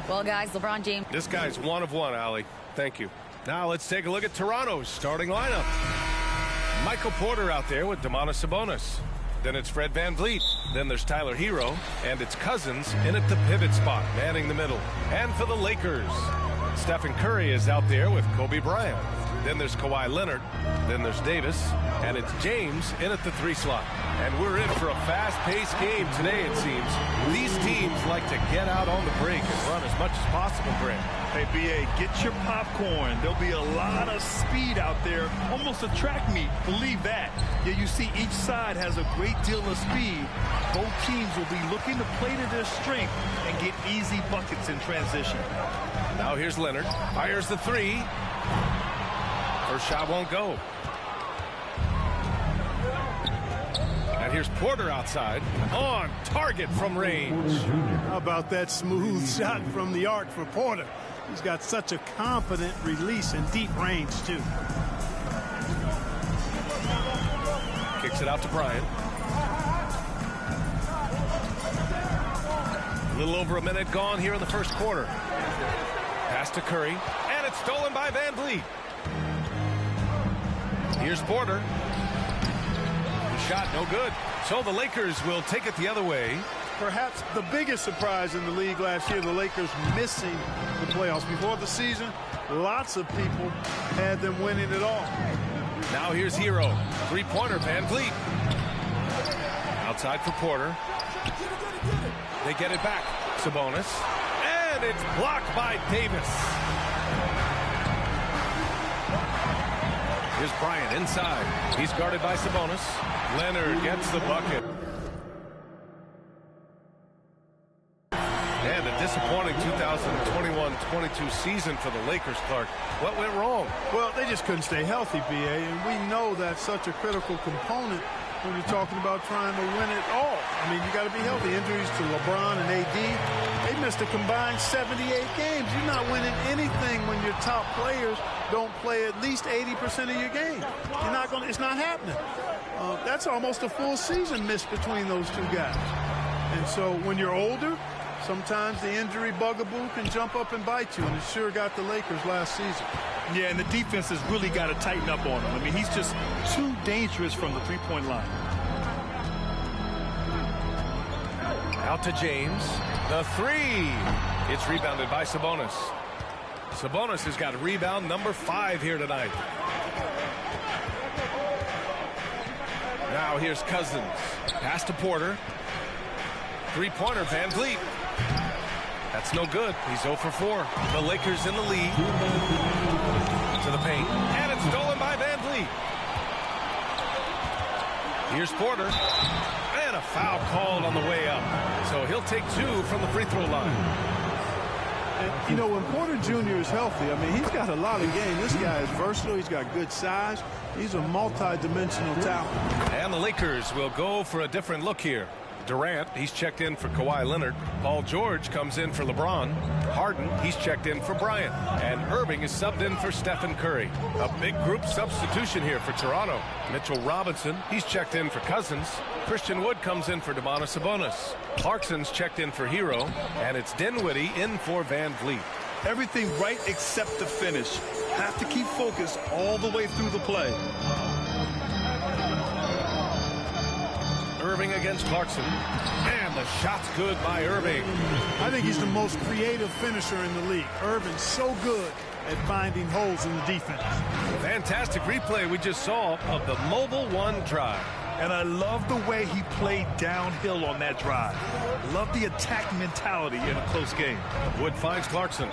Well, guys, LeBron James. This guy's one of one, Allie. Thank you. Now let's take a look at Toronto's starting lineup. Michael Porter out there with Domantas Sabonis. Then it's Fred VanVleet. Then there's Tyler Hero. And it's Cousins in at the pivot spot, manning the middle. And for the Lakers, Stephen Curry is out there with Kobe Bryant. Then there's Kawhi Leonard. Then there's Davis. And it's James in at the 3 slot. And we're in for a fast-paced game today, it seems. These teams like to get out on the break and run as much as possible, Grant. Hey, B.A., get your popcorn. There'll be a lot of speed out there, almost a track meet. Believe that. Yeah, you see each side has a great deal of speed. Both teams will be looking to play to their strength and get easy buckets in transition. Now here's Leonard. Fires the 3. First shot won't go. And here's Porter outside. On target from range. How about that smooth shot from the arc for Porter? He's got such a confident release and deep range, too. Kicks it out to Bryant. A little over a minute gone here in the first quarter. Pass to Curry. And it's stolen by VanVleet. Here's Porter. The shot no good. So the Lakers will take it the other way. Perhaps the biggest surprise in the league last year, the Lakers missing the playoffs. Before the season, lots of people had them winning it all. Now here's Hero. 3-pointer, VanVleet. Outside for Porter. They get it back. Sabonis. And it's blocked by Davis. Here's Bryant inside. He's guarded by Sabonis. Leonard gets the bucket. And a disappointing 2021-22 season for the Lakers, Clark. What went wrong? Well, they just couldn't stay healthy, B.A., and we know that's such a critical component when you're talking about trying to win it all. I mean, you got to be healthy. Injuries to LeBron and AD, they missed a combined 78 games. You're not winning anything when your top players don't play at least 80% of your game. You're not going. It's not happening. That's almost a full season missed between those two guys. And so when you're older, sometimes the injury bugaboo can jump up and bite you, and it sure got the Lakers last season. Yeah, and the defense has really got to tighten up on him. I mean, he's just too dangerous from the three-point line. Out to James. The 3. It's rebounded by Sabonis. Sabonis has got rebound number 5 here tonight. Now here's Cousins. Pass to Porter. 3-pointer, VanVleet. That's no good. He's 0 for 4. The Lakers in the lead. To the paint. And it's stolen by VanVleet. Here's Porter. And a foul called on the way up. So he'll take 2 from the free throw line. And, you know, when Porter Jr. is healthy, I mean, he's got a lot of game. This guy is versatile. He's got good size. He's a multi-dimensional talent. And the Lakers will go for a different look here. Durant, he's checked in for Kawhi Leonard. Paul George comes in for LeBron. Harden, he's checked in for Bryant. And Irving is subbed in for Stephen Curry. A big group substitution here for Toronto. Mitchell Robinson, he's checked in for Cousins. Christian Wood comes in for Domantas Sabonis. Clarkson's checked in for Hero. And it's Dinwiddie in for VanVleet. Everything right except the finish. Have to keep focused all the way through the play. Irving against Clarkson. And the shot's good by Irving. I think he's the most creative finisher in the league. Irving's so good at finding holes in the defense. Fantastic replay we just saw of the Mobile One drive. And I love the way he played downhill on that drive. Love the attack mentality in a close game. Wood finds Clarkson.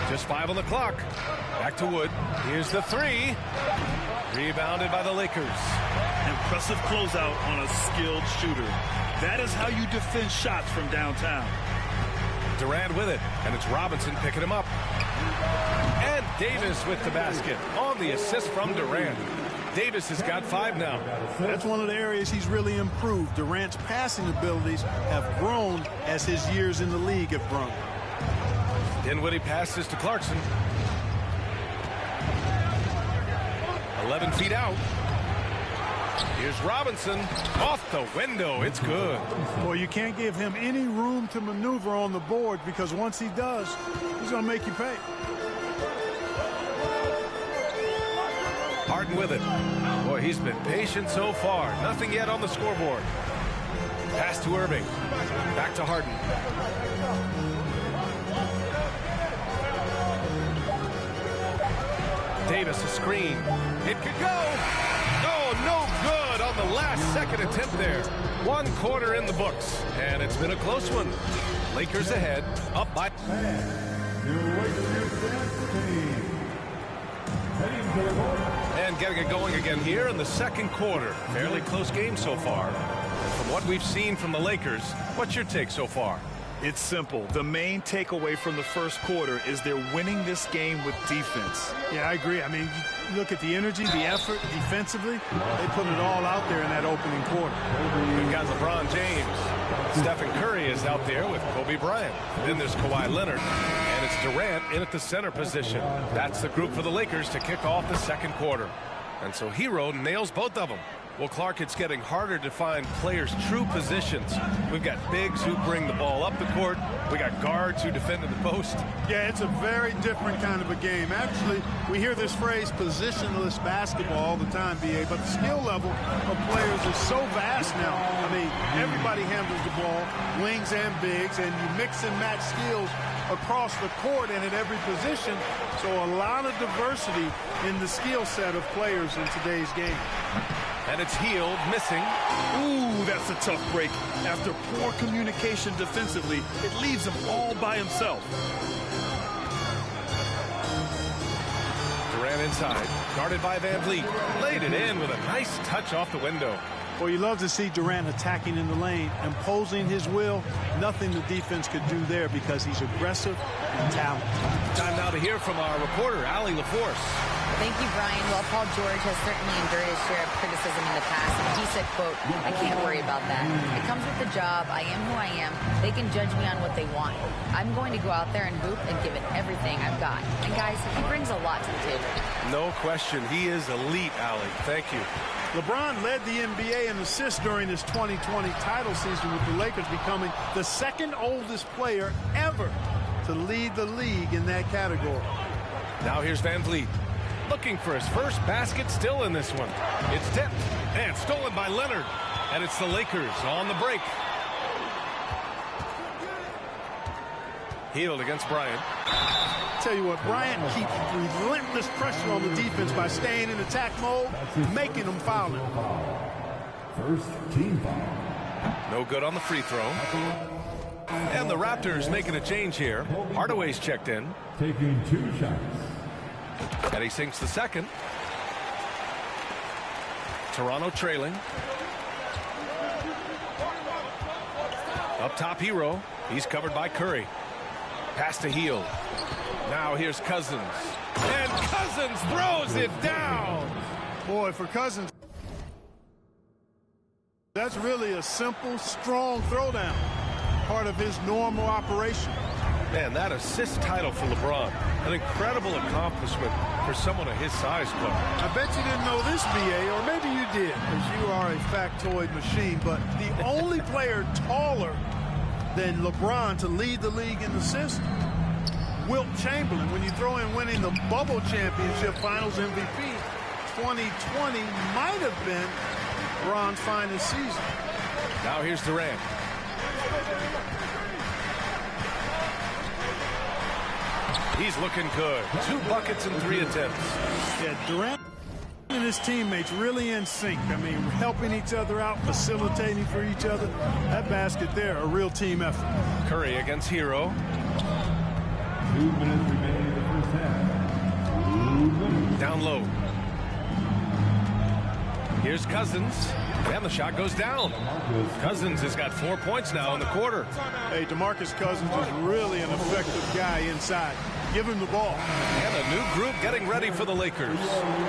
Just 5 on the clock. Back to Wood. Here's the 3. Rebounded by the Lakers. Impressive closeout on a skilled shooter. That is how you defend shots from downtown. Durant with it, and it's Robinson picking him up. And Davis with the basket on the assist from Durant. Davis has got 5 now. That's one of the areas he's really improved. Durant's passing abilities have grown as his years in the league have grown. Dinwiddie passes to Clarkson. 11 feet out. Here's Robinson off the window. It's good. Well, you can't give him any room to maneuver on the board because once he does, he's going to make you pay. Harden with it. Boy, he's been patient so far. Nothing yet on the scoreboard. Pass to Irving. Back to Harden. Davis a screen. It could go. Oh, no good on the last second attempt there. 1 quarter in the books, and it's been a close one. Lakers ahead, up by. And getting it going again here in the second quarter. Fairly close game so far. From what we've seen from the Lakers, what's your take so far? It's simple. The main takeaway from the first quarter is they're winning this game with defense. Yeah, I agree. I mean, you look at the energy, the effort defensively. They put it all out there in that opening quarter. We've got LeBron James. Stephen Curry is out there with Kobe Bryant. Then there's Kawhi Leonard. And it's Durant in at the center position. That's the group for the Lakers to kick off the second quarter. And so Hero nails both of them. Well, Clark, it's getting harder to find players' true positions. We've got bigs who bring the ball up the court. We got guards who defend in the post. Yeah, it's a very different kind of a game. Actually, we hear this phrase positionless basketball all the time, BA, but the skill level of players is so vast now. I mean, everybody handles the ball, wings and bigs, and you mix and match skills across the court and at every position. So a lot of diversity in the skill set of players in today's game. And it's Hield missing. Ooh, that's a tough break. After poor communication defensively, it leaves him all by himself. Durant inside, guarded by Van Vliet. Laid it in with a nice touch off the window. Well, you love to see Durant attacking in the lane, imposing his will. Nothing the defense could do there because he's aggressive and talented. Time now to hear from our reporter, Allie LaForce. Thank you, Brian. Well, Paul George has certainly endured his share of criticism in the past. And he said, quote, "I can't worry about that. It comes with the job. I am who I am. They can judge me on what they want. I'm going to go out there and hoop and give it everything I've got." And, guys, he brings a lot to the table. No question. He is elite, Allie. Thank you. LeBron led the NBA in assists during his 2020 title season with the Lakers, becoming the second oldest player ever to lead the league in that category. Now here's Van Vliet. Looking for his first basket, still in this one. It's tipped and stolen by Leonard. And it's the Lakers on the break. Hield against Bryant. Tell you what, Bryant keeps relentless pressure on the defense by staying in attack mode, making them foul him. First team foul. No good on the free throw. And the Raptors making a change here. Hardaway's checked in. Taking 2 shots. And he sinks the second. Toronto trailing. Up top, Hero. He's covered by Curry. Pass to Hield. Now here's Cousins. And Cousins throws it down. Boy, for Cousins, that's really a simple, strong throwdown. Part of his normal operation. Man, that assist title for LeBron. An incredible accomplishment for someone of his size, Clark. I bet you didn't know this, BA, or maybe you did, because you are a factoid machine, but the only player taller than LeBron to lead the league in assists, Wilt Chamberlain. When you throw in winning the Bubble Championship Finals MVP, 2020 might have been LeBron's finest season. Now here's Durant. He's looking good. 2 buckets and 3 attempts. Yeah, Durant and his teammates really in sync. I mean, helping each other out, facilitating for each other. That basket there, a real team effort. Curry against Hero. 2 minutes remaining in the first half. 2 minutes. Down low. Here's Cousins. And the shot goes down. Cousins has got 4 points now in the quarter. Hey, DeMarcus Cousins is really an effective guy inside. Give him the ball. And a new group getting ready for the Lakers.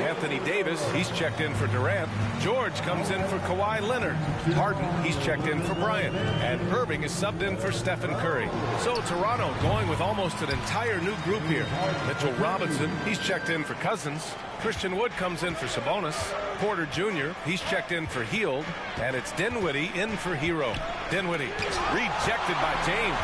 Anthony Davis, he's checked in for Durant. George comes in for Kawhi Leonard. Harden, he's checked in for Bryant. And Irving is subbed in for Stephen Curry. So Toronto going with almost an entire new group here. Mitchell Robinson, he's checked in for Cousins. Christian Wood comes in for Sabonis. Porter Jr., he's checked in for Hield. And it's Dinwiddie in for Hero. Dinwiddie rejected by James.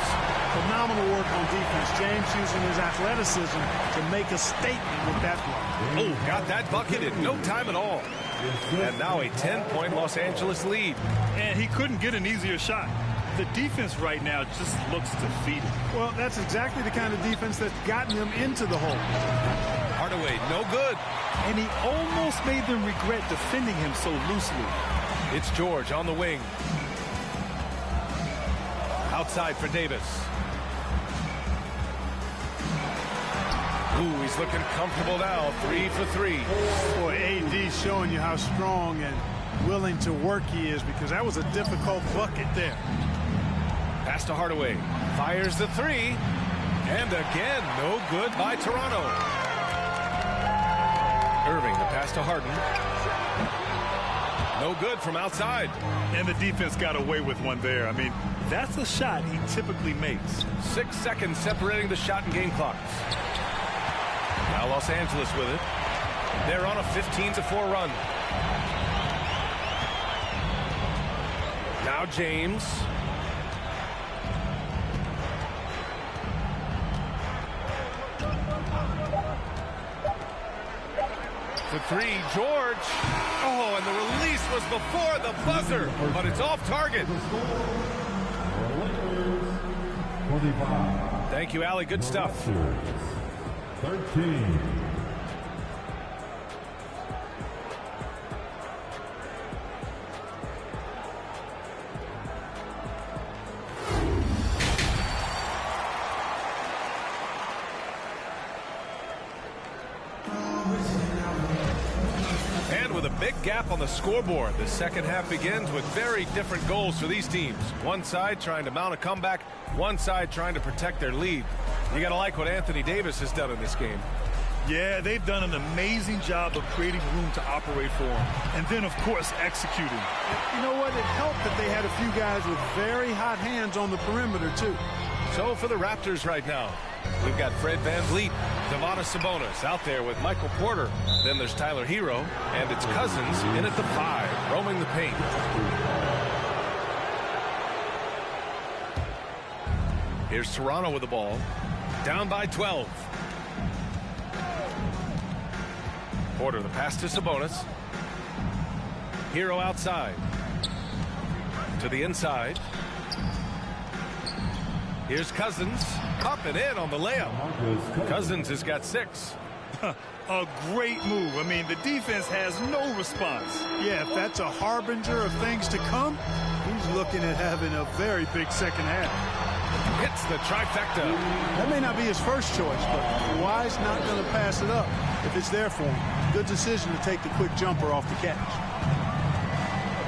Phenomenal work on defense. James using his athleticism to make a statement with that block. Oh, got that bucket in no time at all. And now a 10-point Los Angeles lead. And he couldn't get an easier shot. The defense right now just looks defeated. Well, that's exactly the kind of defense that's gotten them into the hole. Hardaway, no good. And he almost made them regret defending him so loosely. It's George on the wing. Outside for Davis. Ooh, he's looking comfortable now. 3 for 3. Boy, AD's showing you how strong and willing to work he is, because that was a difficult bucket there. Pass to Hardaway. Fires the 3. And again, no good by Toronto. Irving, the pass to Harden. No good from outside. And the defense got away with one there. I mean, that's a shot he typically makes. 6 seconds separating the shot and game clocks. Now Los Angeles with it. They're on a 15-4 run. Now James. For 3, George. Oh, and the release was before the buzzer, but it's off target. 25. Thank you, Allie. Good stuff. 13. And with a big gap on the scoreboard, the second half begins with very different goals for these teams. One side trying to mount a comeback, one side trying to protect their lead. You got to like what Anthony Davis has done in this game. Yeah, they've done an amazing job of creating room to operate for him. And then, of course, executing. You know what? It helped that they had a few guys with very hot hands on the perimeter, too. So for the Raptors right now, we've got Fred VanVleet, Domantas Sabonis out there with Michael Porter. Then there's Tyler Hero, and it's Cousins in at the 5, roaming the paint. Here's Toronto with the ball, down by 12. Porter, the pass to Sabonis. Hero outside. To the inside. Here's Cousins. Up and in on the layup. Cousins has got 6. A great move. I mean, the defense has no response. Yeah, if that's a harbinger of things to come, he's looking at having a very big second half. Hits the trifecta. That may not be his first choice, but Kawhi's not going to pass it up if it's there for him. Good decision to take the quick jumper off the catch.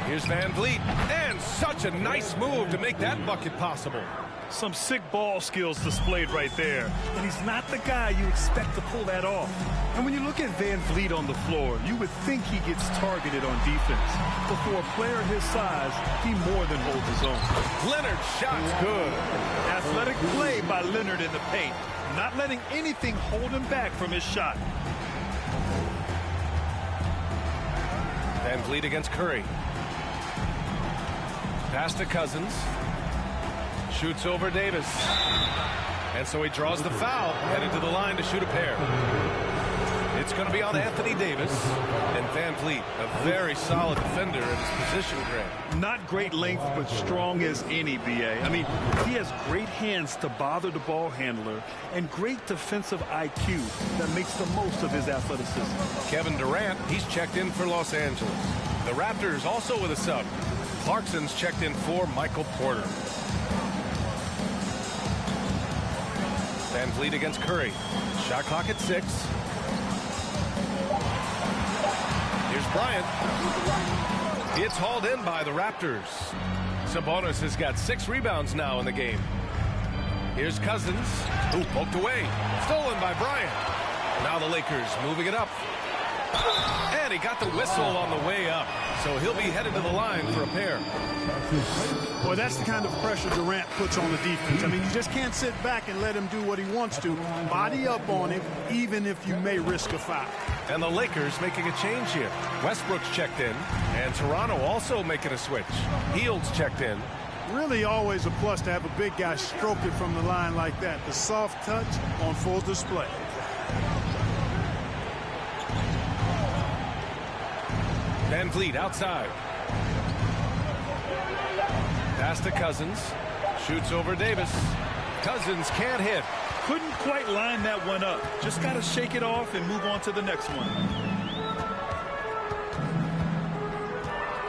Here's VanVleet, and such a nice move to make that bucket possible. Some sick ball skills displayed right there. And he's not the guy you expect to pull that off. And when you look at VanVleet on the floor, you would think he gets targeted on defense. But for a player his size, he more than holds his own. Leonard's shot's good. Athletic play by Leonard in the paint. Not letting anything hold him back from his shot. VanVleet against Curry. Pass to Cousins. Shoots over Davis. And so he draws the foul, headed to the line to shoot a pair. It's going to be on Anthony Davis. And VanVleet, a very solid defender in his position grab. Not great length, but strong as any, B.A. I mean, he has great hands to bother the ball handler and great defensive IQ that makes the most of his athleticism. Kevin Durant, he's checked in for Los Angeles. The Raptors also with a sub. Clarkson's checked in for Michael Porter. VanVleet against Curry. Shot clock at 6. Here's Bryant. It's hauled in by the Raptors. Sabonis has got 6 rebounds now in the game. Here's Cousins, who poked away. Stolen by Bryant. Now the Lakers moving it up. And he got the whistle on the way up. So he'll be headed to the line for a pair. Boy, that's the kind of pressure Durant puts on the defense. I mean, you just can't sit back and let him do what he wants to. Body up on him, even if you may risk a foul. And the Lakers making a change here. Westbrook's checked in. And Toronto also making a switch. Hields checked in. Really always a plus to have a big guy stroke it from the line like that. The soft touch on full display. VanVleet outside. Pass to Cousins. Shoots over Davis. Cousins can't hit. Couldn't quite line that one up. Just got to shake it off and move on to the next one.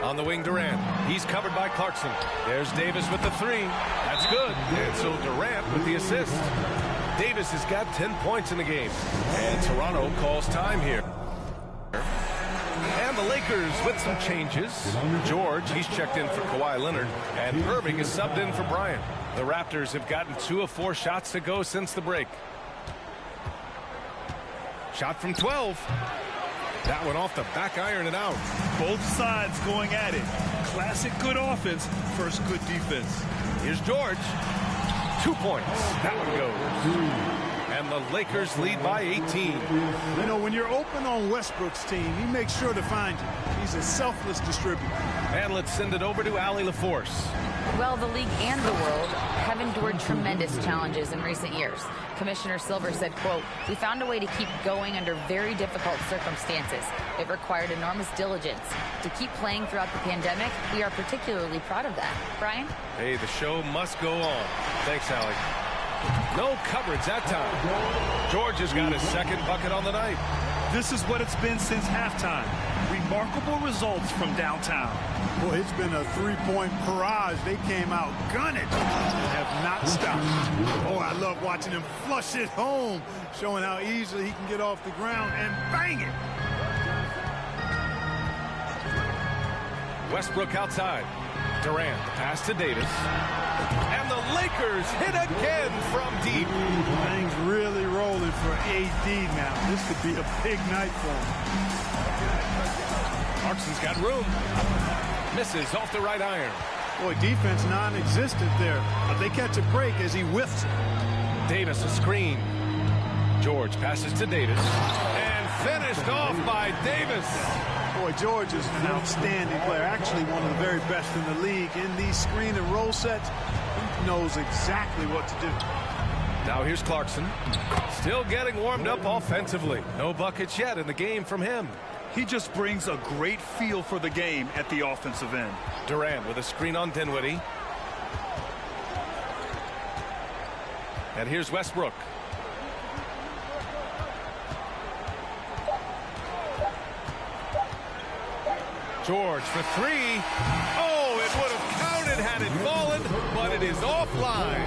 On the wing, Durant. He's covered by Clarkson. There's Davis with the three. That's good. And so Durant with the assist. Davis has got 10 points in the game. And Toronto calls time here. And the Lakers with some changes. George, he's checked in for Kawhi Leonard. And Irving is subbed in for Bryant. The Raptors have gotten 2 of 4 shots to go since the break. Shot from 12. That one off the back iron and out. Both sides going at it. Classic good offense, first good defense. Here's George. 2 points. That one goes. And the Lakers lead by 18. You know, when you're open on Westbrook's team, he makes sure to find you. He's a selfless distributor. And let's send it over to Allie LaForce. Well, the league and the world have endured tremendous challenges in recent years. Commissioner Silver said, quote, "We found a way to keep going under very difficult circumstances. It required enormous diligence. To keep playing throughout the pandemic, we are particularly proud of that." Brian? Hey, the show must go on. Thanks, Allie. No coverage that time. George has got his second bucket on the night. This is what it's been since halftime. Remarkable results from downtown. Boy, it's been a three-point barrage. They came out gunning and have not stopped. Oh, I love watching him flush it home, showing how easily he can get off the ground and bang it. Westbrook outside. Durant, the pass to Davis. And the Lakers hit again from deep. Things really rolling for AD now. This could be a big night for him. Clarkson's got room. Misses off the right iron. Boy, defense non-existent there. But they catch a break as he whiffs it. Davis a screen. George passes to Davis. And finished off by Davis. Boy, George is an outstanding player. Actually, one of the very best in the league. In these screen and roll sets, he knows exactly what to do. Now here's Clarkson. Still getting warmed up offensively. No buckets yet in the game from him. He just brings a great feel for the game at the offensive end. Durant with a screen on Dinwiddie. And here's Westbrook. George for three. Oh, it would have counted had it fallen, but it is offline.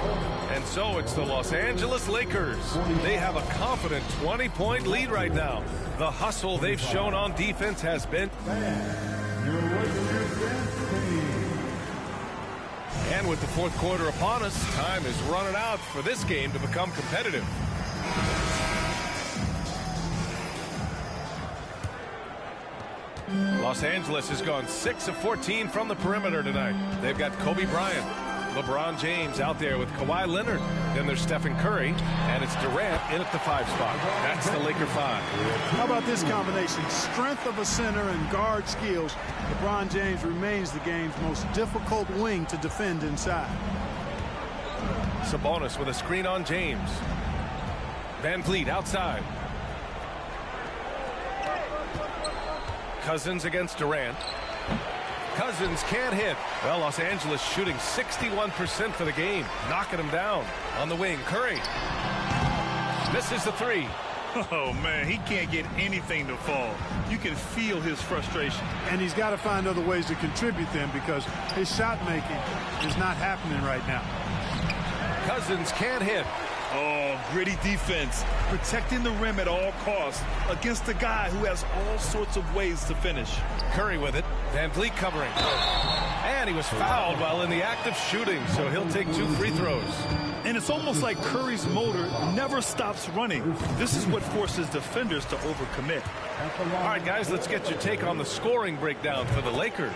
And so it's the Los Angeles Lakers. They have a confident 20-point lead right now. The hustle they've shown on defense has been. And with the fourth quarter upon us, time is running out for this game to become competitive. Los Angeles has gone 6 of 14 from the perimeter tonight. They've got Kobe Bryant, LeBron James out there with Kawhi Leonard. Then there's Stephen Curry, and it's Durant in at the 5 spot. That's the Laker 5. How about this combination? Strength of a center and guard skills. LeBron James remains the game's most difficult wing to defend inside. Sabonis with a screen on James. VanVleet outside. Cousins against Durant. Cousins can't hit. Well, Los Angeles shooting 61% for the game, knocking him down. On the wing, Curry. Misses the three. Oh, man, he can't get anything to fall. You can feel his frustration. And he's got to find other ways to contribute them because his shot making is not happening right now. Cousins can't hit. Oh, gritty defense. Protecting the rim at all costs against a guy who has all sorts of ways to finish. Curry with it. VanVleet covering. And he was fouled while in the act of shooting, so he'll take 2 free throws. And it's almost like Curry's motor never stops running. This is what forces defenders to overcommit. All right, guys, let's get your take on the scoring breakdown for the Lakers.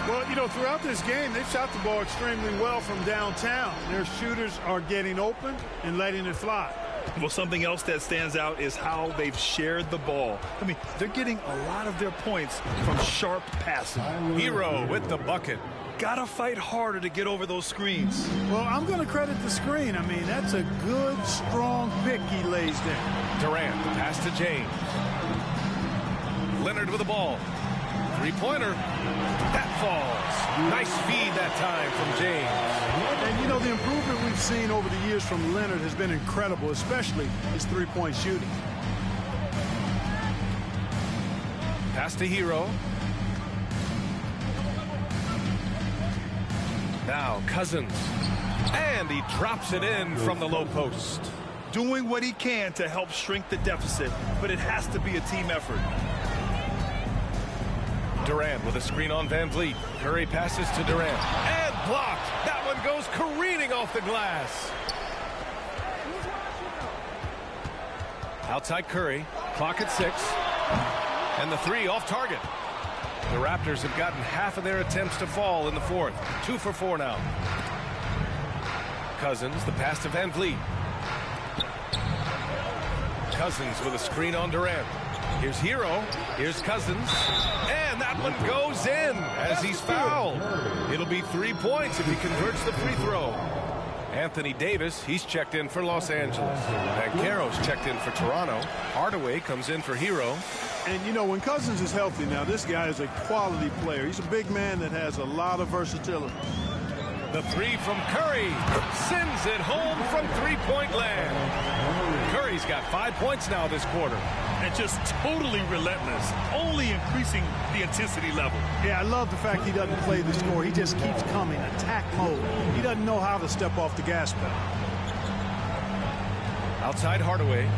Well, you know, throughout this game, they've shot the ball extremely well from downtown. Their shooters are getting open and letting it fly. Well, something else that stands out is how they've shared the ball. I mean, they're getting a lot of their points from sharp passing. Hero with the bucket. Gotta fight harder to get over those screens. Well, I'm going to credit the screen. I mean, that's a good, strong pick he lays there. Durant, pass to James. Leonard with the ball. Three-pointer. That falls. Nice feed that time from James. And, you know, the improvement we've seen over the years from Leonard has been incredible, especially his three-point shooting. Pass to Hero. Now Cousins. And he drops it in from the low post. Doing what he can to help shrink the deficit, but it has to be a team effort. Durant with a screen on Van Vliet. Curry passes to Durant. And blocked. That one goes careening off the glass. Outside Curry. Clock at 6. And the three off target. The Raptors have gotten half of their attempts to fall in the fourth. 2 for 4 now. Cousins, the pass to Van Vliet. Cousins with a screen on Durant. Here's Hero. Here's Cousins. And that one goes in as he's fouled. It'll be 3 points if he converts the free throw. Anthony Davis, he's checked in for Los Angeles. Banchero's checked in for Toronto. Hardaway comes in for Hero. And, you know, when Cousins is healthy now, this guy is a quality player. He's a big man that has a lot of versatility. The three from Curry sends it home from three-point land. Curry's got 5 points now this quarter. And just totally relentless, only increasing the intensity level. Yeah, I love the fact he doesn't play the score. He just keeps coming, attack mode. He doesn't know how to step off the gas pedal. Outside Hardaway.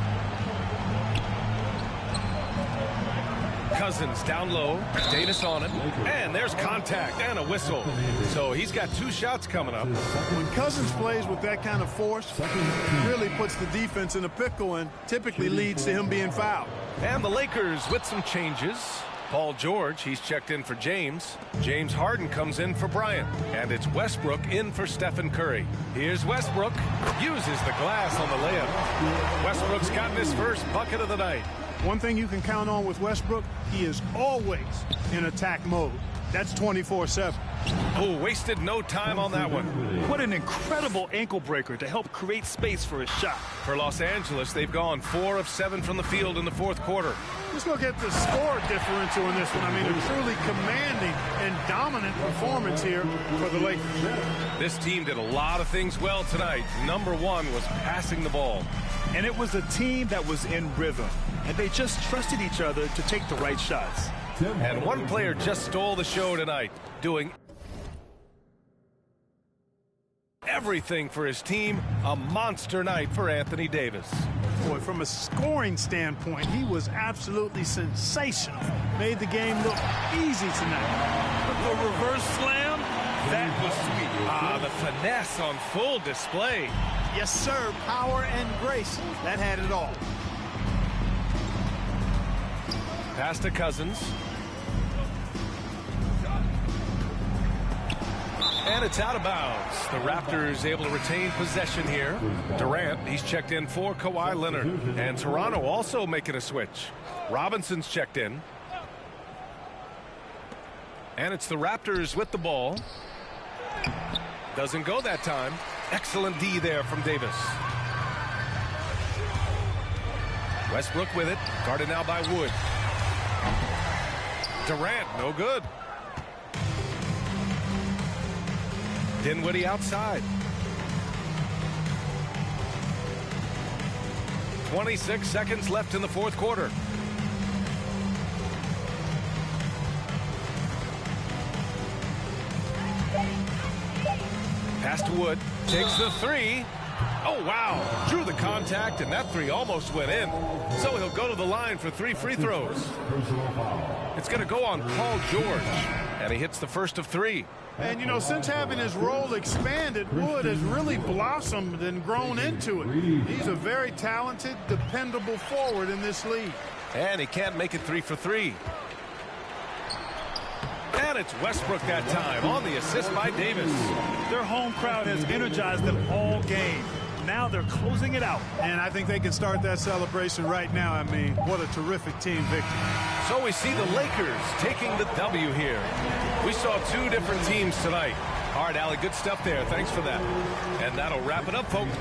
Cousins down low. Davis on it. And there's contact and a whistle. So he's got 2 shots coming up. When Cousins plays with that kind of force, it really puts the defense in a pickle and typically leads to him being fouled. And the Lakers with some changes. Paul George, he's checked in for James. James Harden comes in for Bryant. And it's Westbrook in for Stephen Curry. Here's Westbrook. Uses the glass on the layup. Westbrook's gotten his first bucket of the night. One thing you can count on with Westbrook, he is always in attack mode. That's 24/7. Oh, wasted no time on that one. What an incredible ankle breaker to help create space for his shot. For Los Angeles, they've gone 4 of 7 from the field in the fourth quarter. Let's look at the score differential in this one. I mean, a truly commanding and dominant performance here for the Lakers. This team did a lot of things well tonight. Number 1 was passing the ball. And it was a team that was in rhythm. And they just trusted each other to take the right shots. And one player just stole the show tonight, doing everything for his team. A monster night for Anthony Davis. Boy, from a scoring standpoint, he was absolutely sensational. Made the game look easy tonight. The reverse slam, that was sweet. Ah, the finesse on full display. Yes, sir. Power and grace. That had it all. Pass to Cousins. And it's out of bounds. The Raptors able to retain possession here. Durant, he's checked in for Kawhi Leonard. And Toronto also making a switch. Robinson's checked in. And it's the Raptors with the ball. Doesn't go that time. Excellent D there from Davis. Westbrook with it. Guarded now by Wood. Durant, no good. Dinwiddie outside. 26 seconds left in the fourth quarter. Pass to Wood. Takes the three. Oh, wow. Drew the contact, and that three almost went in. So he'll go to the line for 3 free throws. It's going to go on Paul George. And he hits the first of 3. And, you know, since having his role expanded, Wood has really blossomed and grown into it. He's a very talented, dependable forward in this league. And he can't make it 3 for 3. And it's Westbrook that time on the assist by Davis. Their home crowd has energized them all game. Now they're closing it out. And I think they can start that celebration right now. I mean, what a terrific team victory. So we see the Lakers taking the W here. We saw 2 different teams tonight. All right, Allie, good stuff there. Thanks for that. And that'll wrap it up, folks.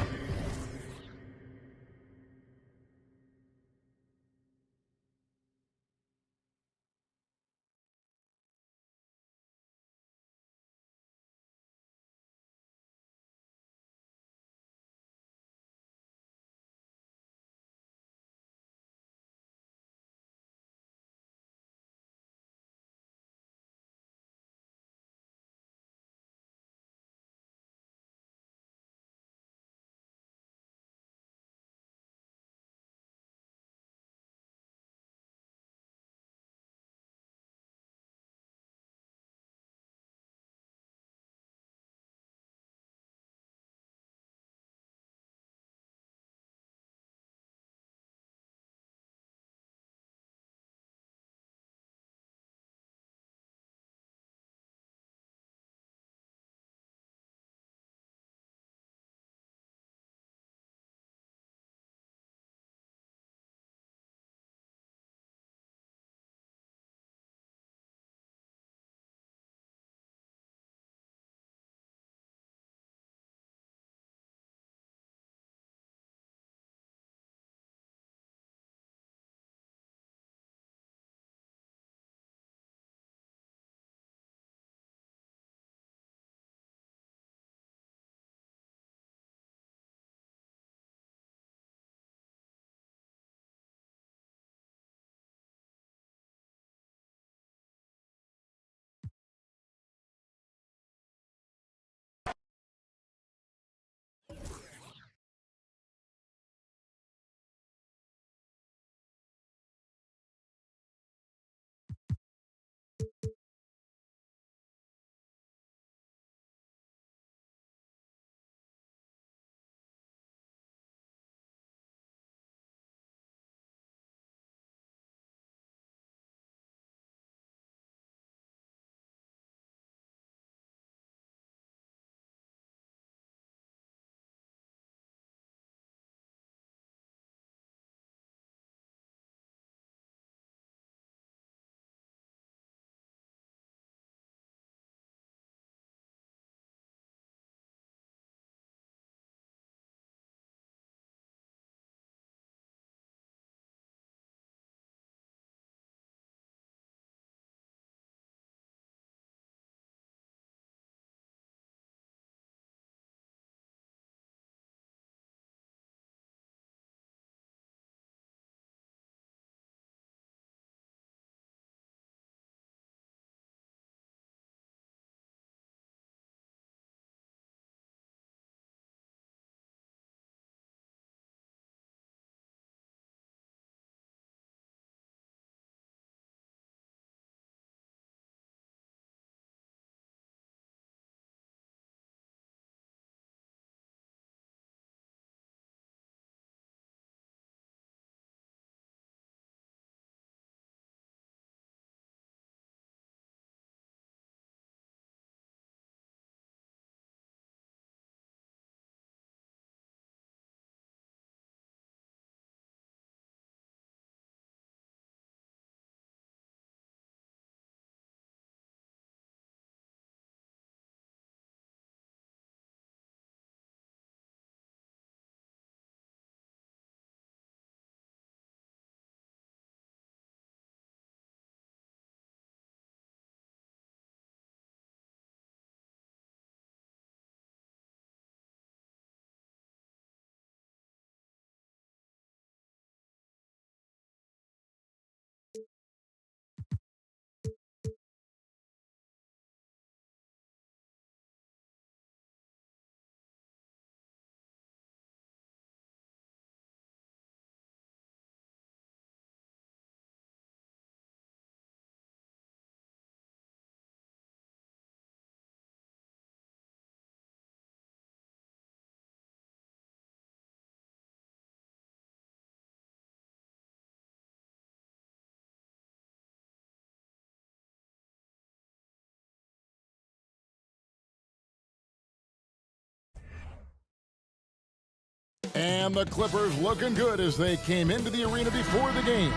And the Clippers looking good as they came into the arena before the game.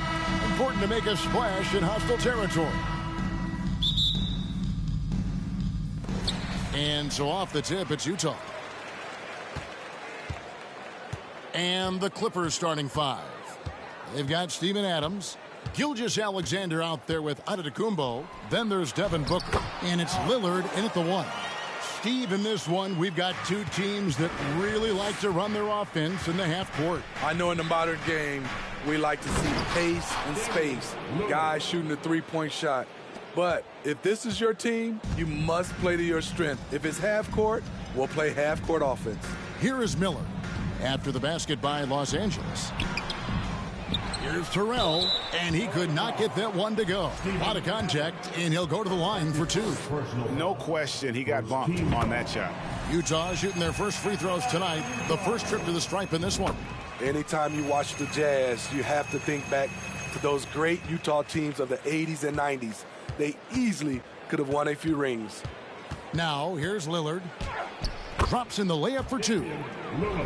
Important to make a splash in hostile territory. And so off the tip, it's Utah. And the Clippers starting five. They've got Steven Adams, Gilgeous-Alexander out there with Antetokounmpo. Then there's Devin Booker. And it's Lillard in at the one. Steve, in this one, we've got two teams that really like to run their offense in the half court. I know in the modern game, we like to see pace and space, guys shooting the three-point shot. But if this is your team, you must play to your strength. If it's half court, we'll play half court offense. Here is Miller after the basket by Los Angeles. Here's Terrell, and he could not get that one to go. A lot of contact, and he'll go to the line for two. No question, he got bumped on that shot. Utah shooting their first free throws tonight. The first trip to the stripe in this one. Anytime you watch the Jazz, you have to think back to those great Utah teams of the 80s and 90s. They easily could have won a few rings. Now, here's Lillard. Drops in the layup for two.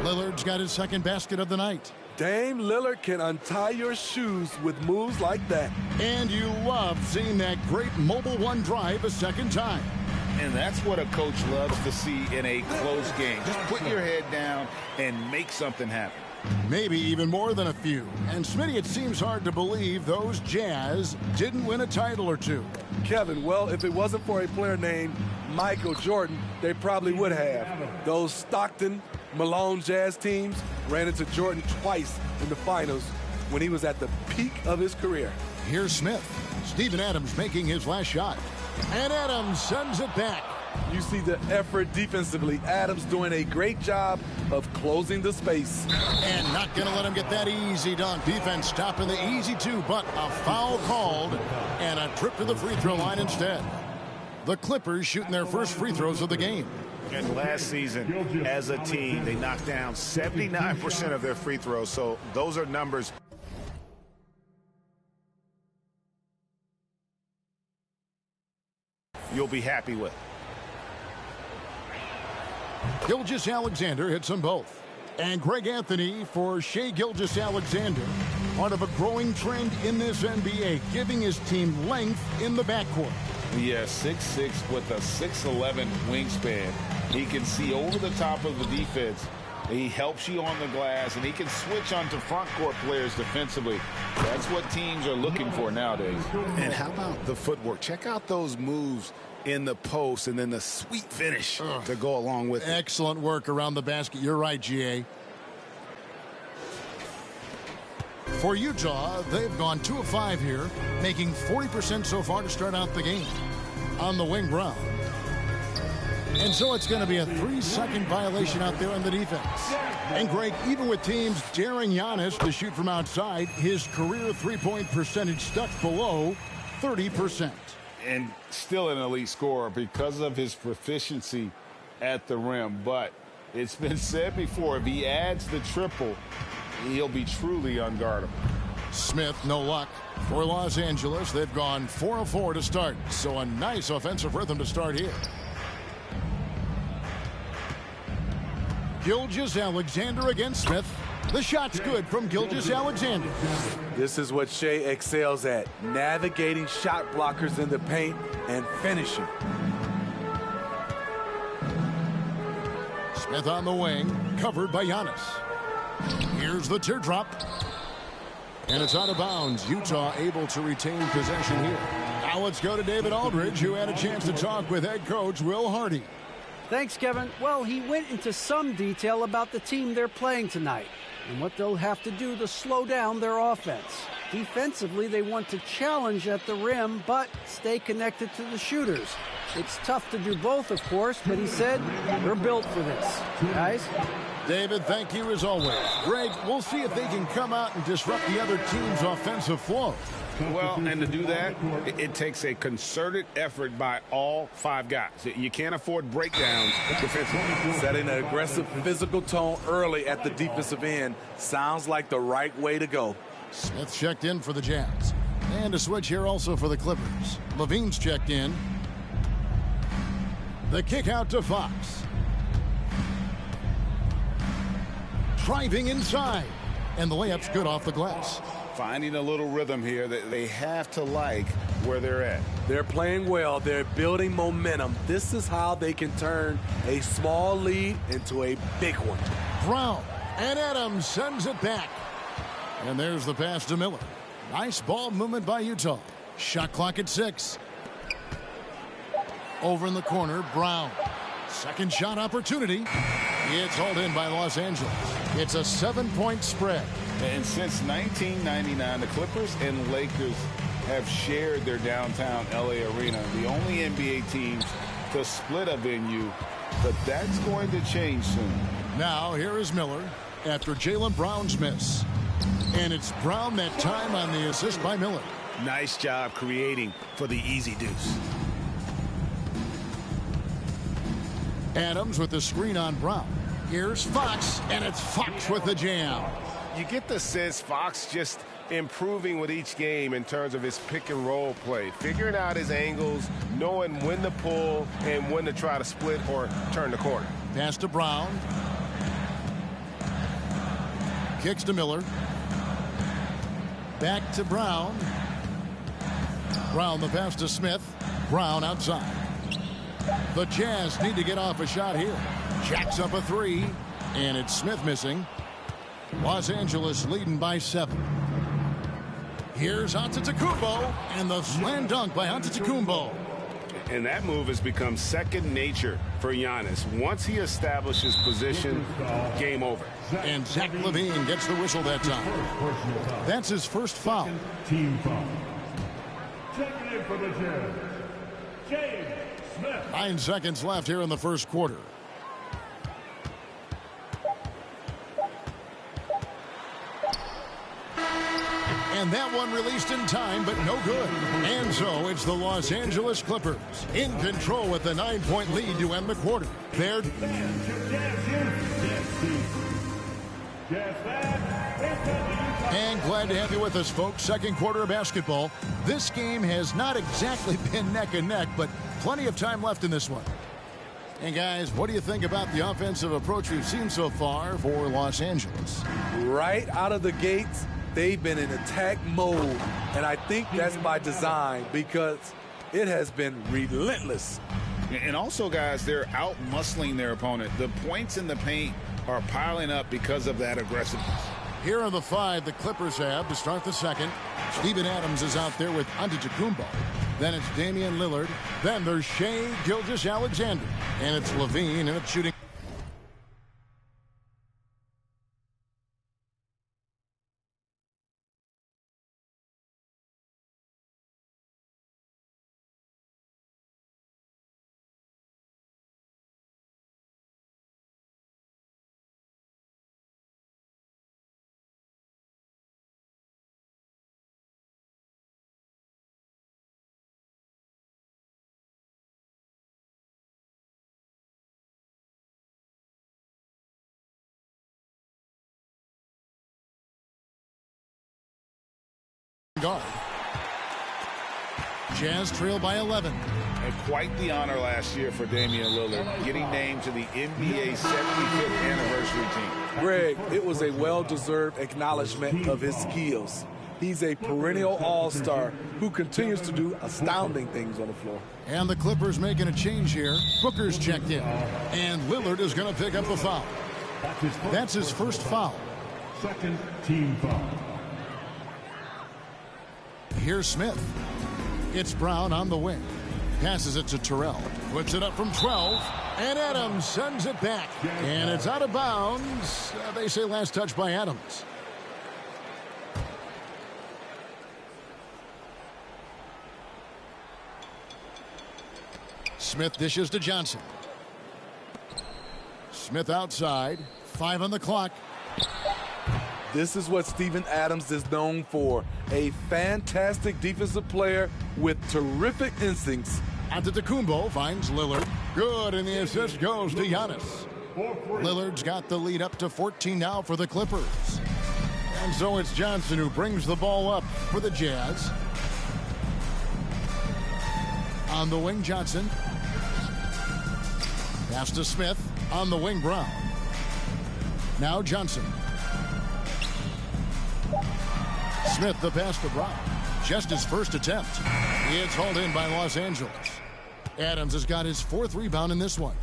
Lillard's got his second basket of the night. Dame Lillard can untie your shoes with moves like that. And you love seeing that great mobile one drive a second time. And that's what a coach loves to see in a close game. Just put your head down and make something happen. Maybe even more than a few. And Smitty, it seems hard to believe those Jazz didn't win a title or two. Kevin, well, if it wasn't for a player named Michael Jordan, they probably would have. Those Stockton, Malone Jazz teams ran into Jordan twice in the finals when he was at the peak of his career. Here's Smith. Steven Adams making his last shot. And Adams sends it back. You see the effort defensively. Adams doing a great job of closing the space. And not going to let him get that easy dunk. Defense stopping the easy two, but a foul called and a trip to the free throw line instead. The Clippers shooting their first free throws of the game. And last season, as a team, they knocked down 79% of their free throws. So those are numbers you'll be happy with. Gilgeous-Alexander hits them both. And Greg Anthony for Shai Gilgeous-Alexander. Part of a growing trend in this NBA, giving his team length in the backcourt. Yeah, 6'6" with a 6'11" wingspan. He can see over the top of the defense. He helps you on the glass, and he can switch onto front court players defensively. That's what teams are looking for nowadays. And how about the footwork? Check out those moves in the post and then the sweet finish to go along with it. Excellent work around the basket. You're right, GA. For Utah, they've gone 2 of 5 here, making 40% so far to start out the game. On the wing, Brown. And so it's going to be a 3-second violation out there on the defense. And Greg, even with teams daring Giannis to shoot from outside, his career three-point percentage stuck below 30%. And still an elite scorer because of his proficiency at the rim. But it's been said before, if he adds the triple, he'll be truly unguardable. Smith, no luck. For Los Angeles, they've gone 4 of 4 to start. So a nice offensive rhythm to start here. Gilgeous-Alexander against Smith. The shot's good from Gilgeous-Alexander. This is what Shai excels at, navigating shot blockers in the paint and finishing. Smith on the wing, covered by Giannis. Here's the teardrop. And it's out of bounds. Utah able to retain possession here. Now let's go to David Aldridge, who had a chance to talk with head coach Will Hardy. Thanks, Kevin. Well, he went into some detail about the team they're playing tonight and what they'll have to do to slow down their offense. Defensively, they want to challenge at the rim, but stay connected to the shooters. It's tough to do both, of course, but he said, we're built for this. Guys? David, thank you as always. Greg, we'll see if they can come out and disrupt the other team's offensive flow. Well, and to do that, it takes a concerted effort by all 5 guys. You can't afford breakdowns defensively. Setting an aggressive physical tone early at the defensive end sounds like the right way to go. Smith checked in for the Jazz. And a switch here also for the Clippers. Levine's checked in. The kick out to Fox. driving inside. And the layup's good off the glass. Finding a little rhythm here that they have to like where they're at. They're playing well. They're building momentum. This is how they can turn a small lead into a big one. Brown and Adams sends it back. And there's the pass to Miller. Nice ball movement by Utah. Shot clock at 6. Over in the corner, Brown. Second shot opportunity. It's hauled in by Los Angeles. It's a 7-point spread. And since 1999, the Clippers and Lakers have shared their downtown LA arena, the only NBA teams to split a venue, but that's going to change soon. Now here is Miller after Jaylen Brown's miss. And it's Brown that time on the assist by Miller. Nice job creating for the easy deuce. Adams with the screen on Brown. Here's Fox, and it's Fox with the jam. You get the sense Fox just improving with each game in terms of his pick and roll play, figuring out his angles, knowing when to pull and when to try to split or turn the corner. Pass to Brown. Kicks to Miller. Back to Brown. Brown the pass to Smith. Brown outside. The Jazz need to get off a shot here. Jacks up a 3, and it's Smith missing. Los Angeles leading by 7. Here's Antetokounmpo, and the slam dunk by Antetokounmpo. And that move has become second nature for Giannis. Once he establishes position, game over. And Zach LaVine gets the whistle that time. That's his first foul. Team foul. Checking in for the Jazz, James Smith. 9 seconds left here in the first quarter. And that one released in time, but no good. And so it's the Los Angeles Clippers in control with a 9-point lead to end the quarter. They're and glad to have you with us, folks. Second quarter of basketball. This game has not exactly been neck and neck, but plenty of time left in this one. And guys, what do you think about the offensive approach we've seen so far for Los Angeles? Right out of the gates, they've been in attack mode, and I think that's by design because it has been relentless. And also, guys, they're out-muscling their opponent. The points in the paint are piling up because of that aggressiveness. Here are the 5 the Clippers have to start the second. Steven Adams is out there with Antetokounmpo. Then it's Damian Lillard. Then there's Shai Gilgeous-Alexander. And it's LaVine, and it's shooting. Guard. Jazz trail by 11. And quite the honor last year for Damian Lillard, getting named to the NBA 75th anniversary team. Greg, it was a well-deserved acknowledgement of his skills. He's a perennial all-star who continues to do astounding things on the floor. And the Clippers making a change here. Booker's checked in. And Lillard is going to pick up the foul. That's his first foul. Second team foul. Here's Smith. It's Brown on the wing. Passes it to Terrell. Puts it up from 12. And Adams sends it back. And it's out of bounds. They say last touch by Adams. Smith dishes to Johnson. Smith outside. 5 on the clock. This is what Steven Adams is known for. A fantastic defensive player with terrific instincts. Antetokounmpo finds Lillard. Good, and the assist goes to Giannis. Lillard's got the lead up to 14 now for the Clippers. And so it's Johnson who brings the ball up for the Jazz. On the wing, Johnson. Pass to Smith. On the wing, Brown. Now Johnson. Smith the pass to Brown. Just his first attempt. It's hauled in by Los Angeles. Adams has got his 4th rebound in this one.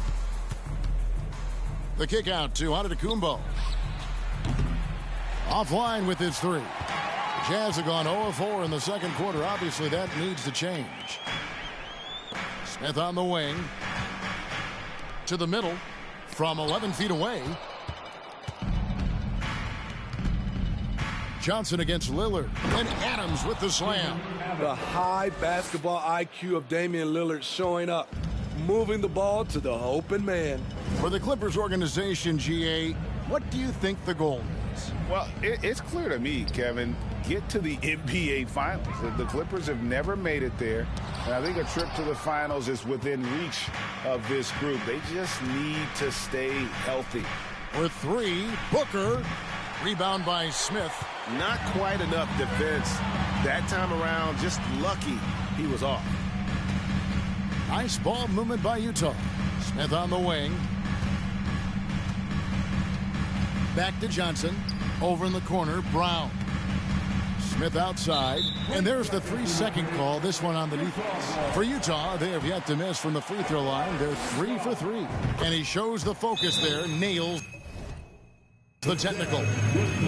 The kick out to Antetokounmpo. Offline with his 3. The Jazz have gone 0-4 in the second quarter. Obviously, that needs to change. Smith on the wing. To the middle. From 11 feet away. Johnson against Lillard. And Adams with the slam. The high basketball IQ of Damian Lillard showing up. Moving the ball to the open man. For the Clippers organization, GA, what do you think the goal is? Well, it's clear to me, Kevin. Get to the NBA Finals. The Clippers have never made it there. And I think a trip to the Finals is within reach of this group. They just need to stay healthy. For 3, Booker. Rebound by Smith. Not quite enough defense that time around. Just lucky he was off. Nice ball movement by Utah. Smith on the wing. Back to Johnson. Over in the corner, Brown. Smith outside. And there's the 3-second call. This one on the defense. For Utah, they have yet to miss from the free throw line. They're 3 for 3. And he shows the focus there. Nails the technical.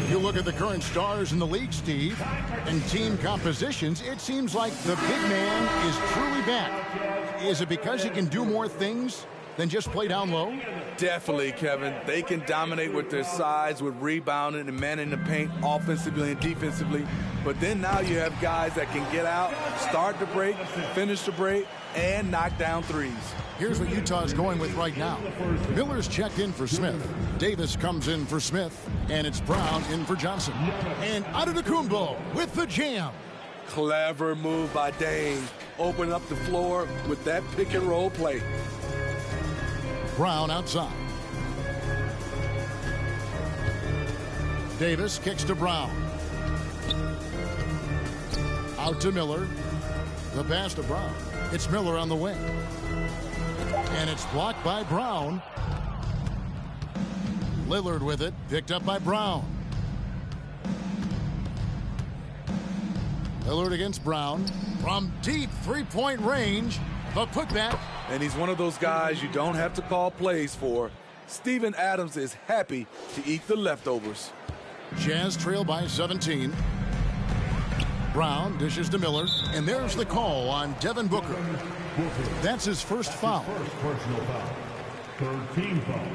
You look at the current stars in the league, Steve, and team compositions, it seems like the big man is truly back. Is it because he can do more things than just play down low? Definitely, Kevin. They can dominate with their size, with rebounding and manning the paint offensively and defensively. But then now you have guys that can get out, start the break, finish the break, and knock down threes. Here's what Utah is going with right now. Miller's checked in for Smith. Davis comes in for Smith. And it's Brown in for Johnson. And Antetokounmpo with the jam. Clever move by Dame. Open up the floor with that pick and roll play. Brown outside. Davis kicks to Brown. Out to Miller. The pass to Brown. It's Miller on the wing. And it's blocked by Brown. Lillard with it. Picked up by Brown. Lillard against Brown. From deep three-point range. The putback. And he's one of those guys you don't have to call plays for. Steven Adams is happy to eat the leftovers. Jazz trail by 17. Brown dishes to Miller. And there's the call on Devin Booker. That's his first foul. First personal foul. Third team foul.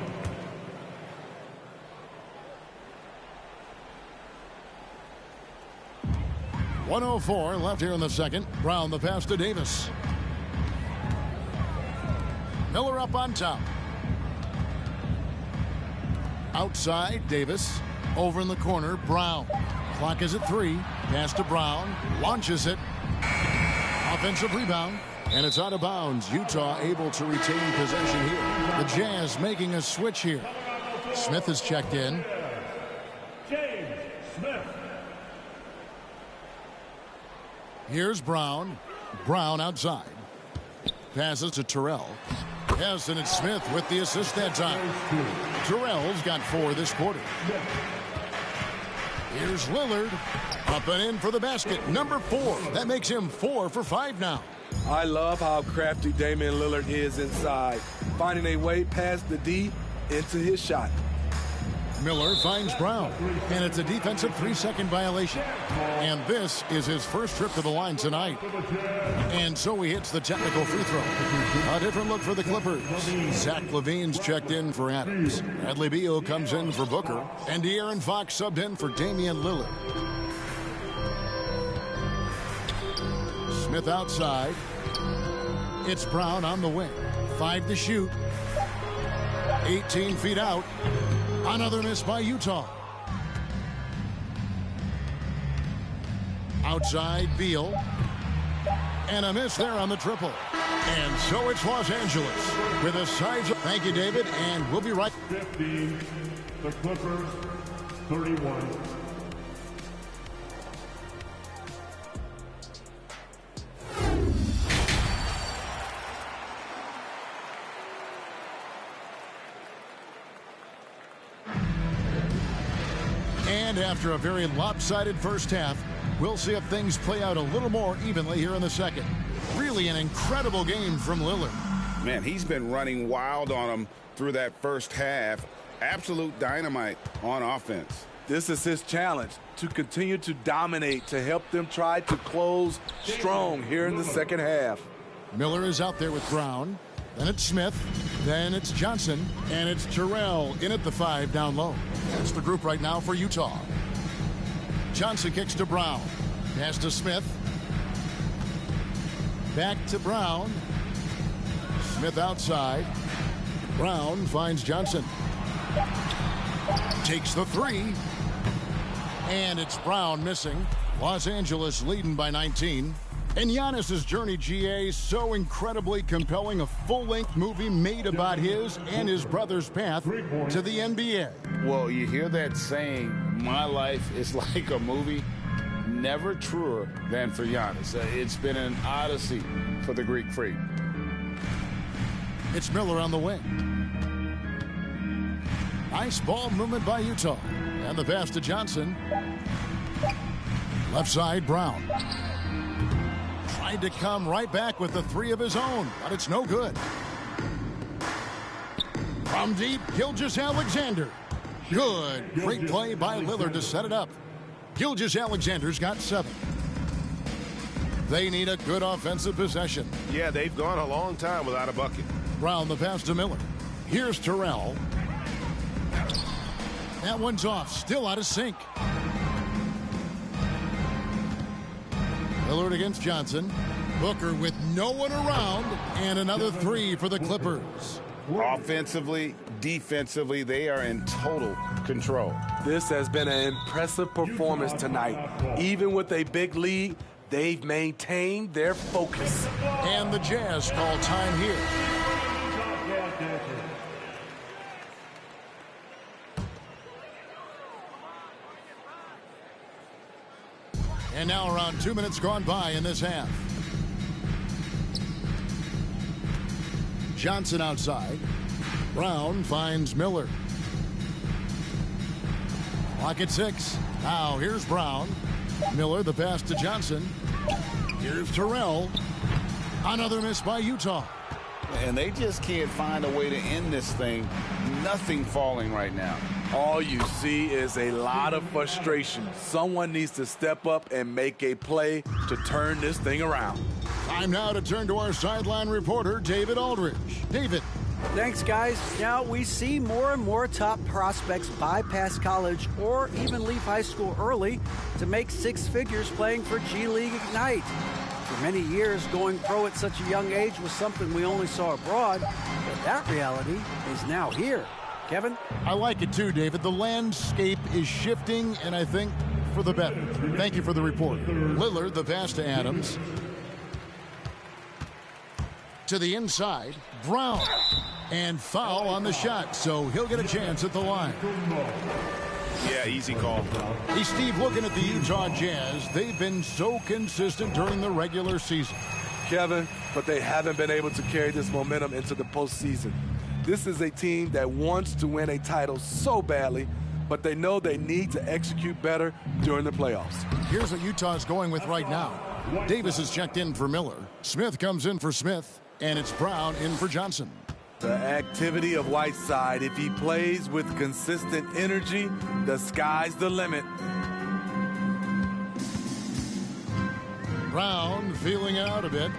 .104 left here in the second. Brown the pass to Davis. Miller up on top. Outside, Davis. Over in the corner, Brown. Clock is at 3. Pass to Brown. Launches it. Offensive rebound. And it's out of bounds. Utah able to retain possession here. The Jazz making a switch here. Smith is checked in. James Smith. Here's Brown. Brown outside. Passes to Terrell. Yes, and it's Smith with the assist that time. Terrell's got 4 this quarter. Here's Lillard. Up and in for the basket. Number 4. That makes him 4 for 5 now. I love how crafty Damian Lillard is inside. Finding a way past the D into his shot. Miller finds Brown. And it's a defensive 3-second violation. And this is his first trip to the line tonight. And so he hits the technical free throw. A different look for the Clippers. Zach LaVine's checked in for Adams. Bradley Beal comes in for Booker. And De'Aaron Fox subbed in for Damian Lillard. Smith outside. It's Brown on the wing. 5 to shoot. 18 feet out. Another miss by Utah. Outside, Beal. And a miss there on the triple. And so it's Los Angeles with a size. Thank you, David, and we'll be right. 15, the Clippers, 31. And after a very lopsided first half, we'll see if things play out a little more evenly here in the second. Really an incredible game from Lillard. Man, he's been running wild on him through that first half. Absolute dynamite on offense. This is his challenge, to continue to dominate, to help them try to close strong here in the second half. Miller is out there with Brown. Then it's Smith. Then it's Johnson. And it's Terrell in at the 5 down low. That's the group right now for Utah. Johnson kicks to Brown. Pass to Smith. Back to Brown. Smith outside. Brown finds Johnson. Takes the 3. And it's Brown missing. Los Angeles leading by 19. And Giannis's journey, GA, so incredibly compelling. A full-length movie made about his and his brother's path to the NBA. Well, you hear that saying, my life is like a movie. Never truer than for Giannis. It's been an odyssey for the Greek Freak. It's Miller on the wing. Nice ball movement by Utah. And the pass to Johnson. Left side, Brown. Tried to come right back with the 3 of his own, but it's no good. From deep, Gilgeous-Alexander. Good. Great play by Lillard to set it up. Gilgeous-Alexander's got 7. They need a good offensive possession. Yeah, they've gone a long time without a bucket. Brown the pass to Miller. Here's Terrell. That one's off. Still out of sync. Lillard against Johnson. Booker with no one around. And another 3 for the Clippers. Offensively, defensively, they are in total control. This has been an impressive performance tonight. Even with a big lead, they've maintained their focus. And the Jazz call time here. And now around 2 minutes gone by in this half. Johnson outside. Brown finds Miller. Clock at 6. Now here's Brown. Miller the pass to Johnson. Here's Terrell. Another miss by Utah. And they just can't find a way to end this thing. Nothing falling right now. All you see is a lot of frustration. Someone needs to step up and make a play to turn this thing around. Time now to turn to our sideline reporter, David Aldridge. David. Thanks, guys. Now we see more and more top prospects bypass college or even leave high school early to make 6 figures playing for G League Ignite. For many years, going pro at such a young age was something we only saw abroad, but that reality is now here. Kevin? I like it too, David. The landscape is shifting, and I think for the better. Thank you for the report. Lillard, the pass to Adams. To the inside, Brown. And foul on the shot, so he'll get a chance at the line. Yeah, easy call. Hey, Steve, looking at the Utah Jazz, they've been so consistent during the regular season. Kevin, but they haven't been able to carry this momentum into the postseason. This is a team that wants to win a title so badly, but they know they need to execute better during the playoffs. Here's what Utah's going with right now. Davis is checked in for Miller. Smith comes in for Smith, and it's Brown in for Johnson. The activity of Whiteside, if he plays with consistent energy, the sky's the limit. Brown feeling it out a bit.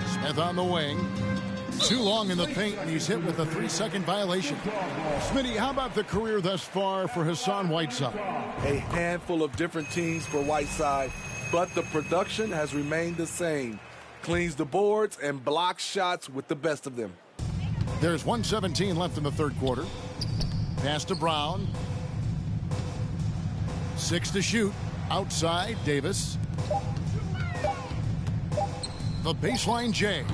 Smith on the wing. Too long in the paint, and he's hit with a 3-second violation. Smitty, how about the career thus far for Hassan Whiteside? A handful of different teams for Whiteside, but the production has remained the same. Cleans the boards and blocks shots with the best of them. There's 1:17 left in the third quarter. Pass to Brown. 6 to shoot. Outside, Davis. The baseline J.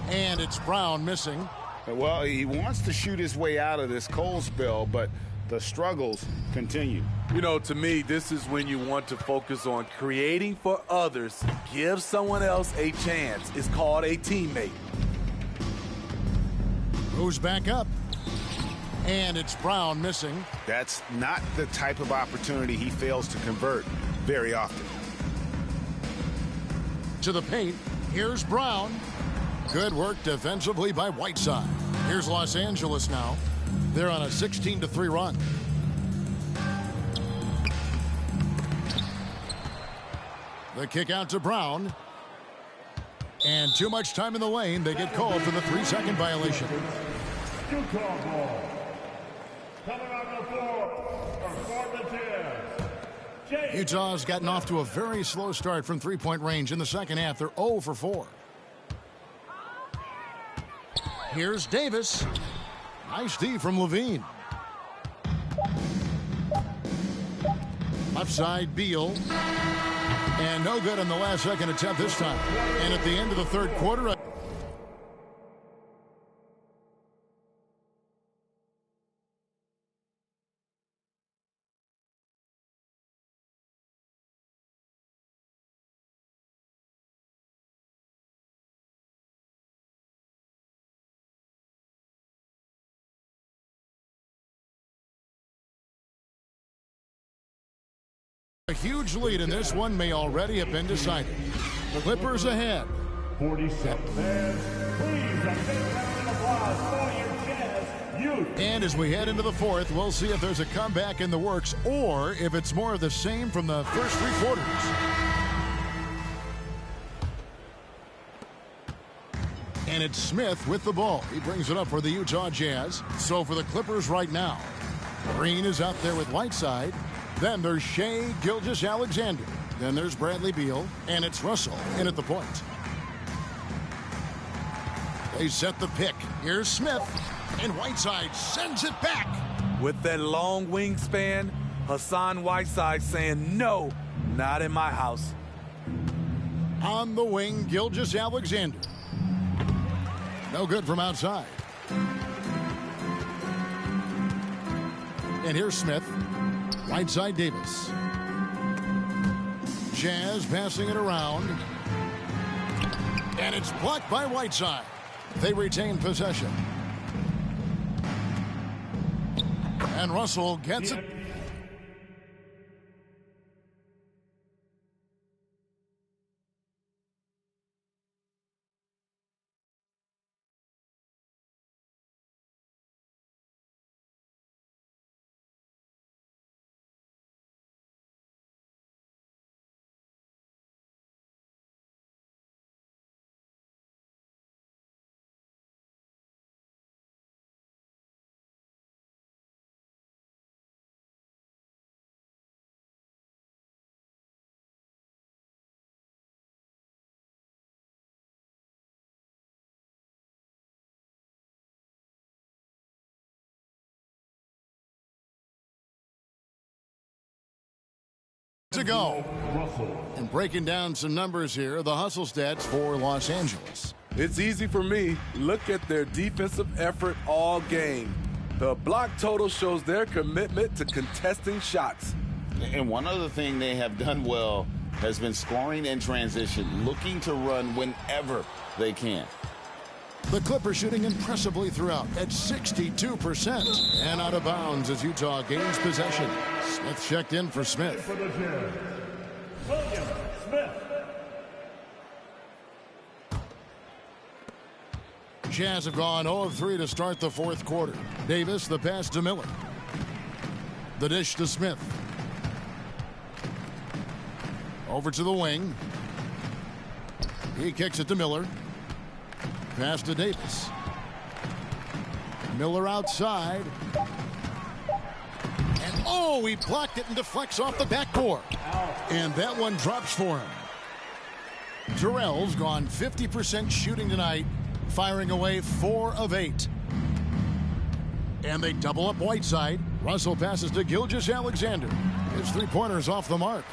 And it's Brown missing. Well, he wants to shoot his way out of this cold spell, but the struggles continue. You know, to me, this is when you want to focus on creating for others. Give someone else a chance. It's called a teammate. Goes back up. And it's Brown missing. That's not the type of opportunity he fails to convert very often. To the paint, here's Brown. Good work defensively by Whiteside. Here's Los Angeles now. They're on a 16-3 run. The kick out to Brown. And too much time in the lane. They get called for the 3-second violation. Utah ball. Coming on the floor for the Jazz. Utah's gotten off to a very slow start from three-point range in the second half. They're 0 for 4. Here's Davis. Nice D from Levine. Left side, Beal. And no good on the last second attempt this time. And at the end of the third quarter... A huge lead in this one may already have been decided. The Clippers ahead. 47. Please, a big round of applause for your Jazz youth. And as we head into the fourth, we'll see if there's a comeback in the works or if it's more of the same from the first three quarters. And it's Smith with the ball. He brings it up for the Utah Jazz. So for the Clippers right now, Green is out there with Whiteside. Then there's Shai Gilgeous-Alexander. Then there's Bradley Beal. And it's Russell in at the point. They set the pick. Here's Smith. And Whiteside sends it back. With that long wingspan, Hassan Whiteside saying, no, not in my house. On the wing, Gilgeous-Alexander. No good from outside. And here's Smith. Whiteside, Davis. Jazz passing it around. And it's blocked by Whiteside. They retain possession. And Russell gets it. To go. And breaking down some numbers here, the hustle stats for Los Angeles. It's easy for me. Look at their defensive effort all game. The block total shows their commitment to contesting shots. And one other thing they have done well has been scoring in transition, looking to run whenever they can. The Clippers shooting impressively throughout at 62% and out of bounds as Utah gains possession. Smith checked in for Smith. For the Jazz, William Smith. Jazz have gone 0 of 3 to start the fourth quarter. Davis, the pass to Miller. The dish to Smith. Over to the wing. He kicks it to Miller. Pass to Davis. Miller outside. And oh, he blocked it and deflects off the backboard. And that one drops for him. Terrell's gone 50% shooting tonight, firing away 4 of 8. And they double up Whiteside. Russell passes to Gilgeous-Alexander. His three-pointer's off the mark.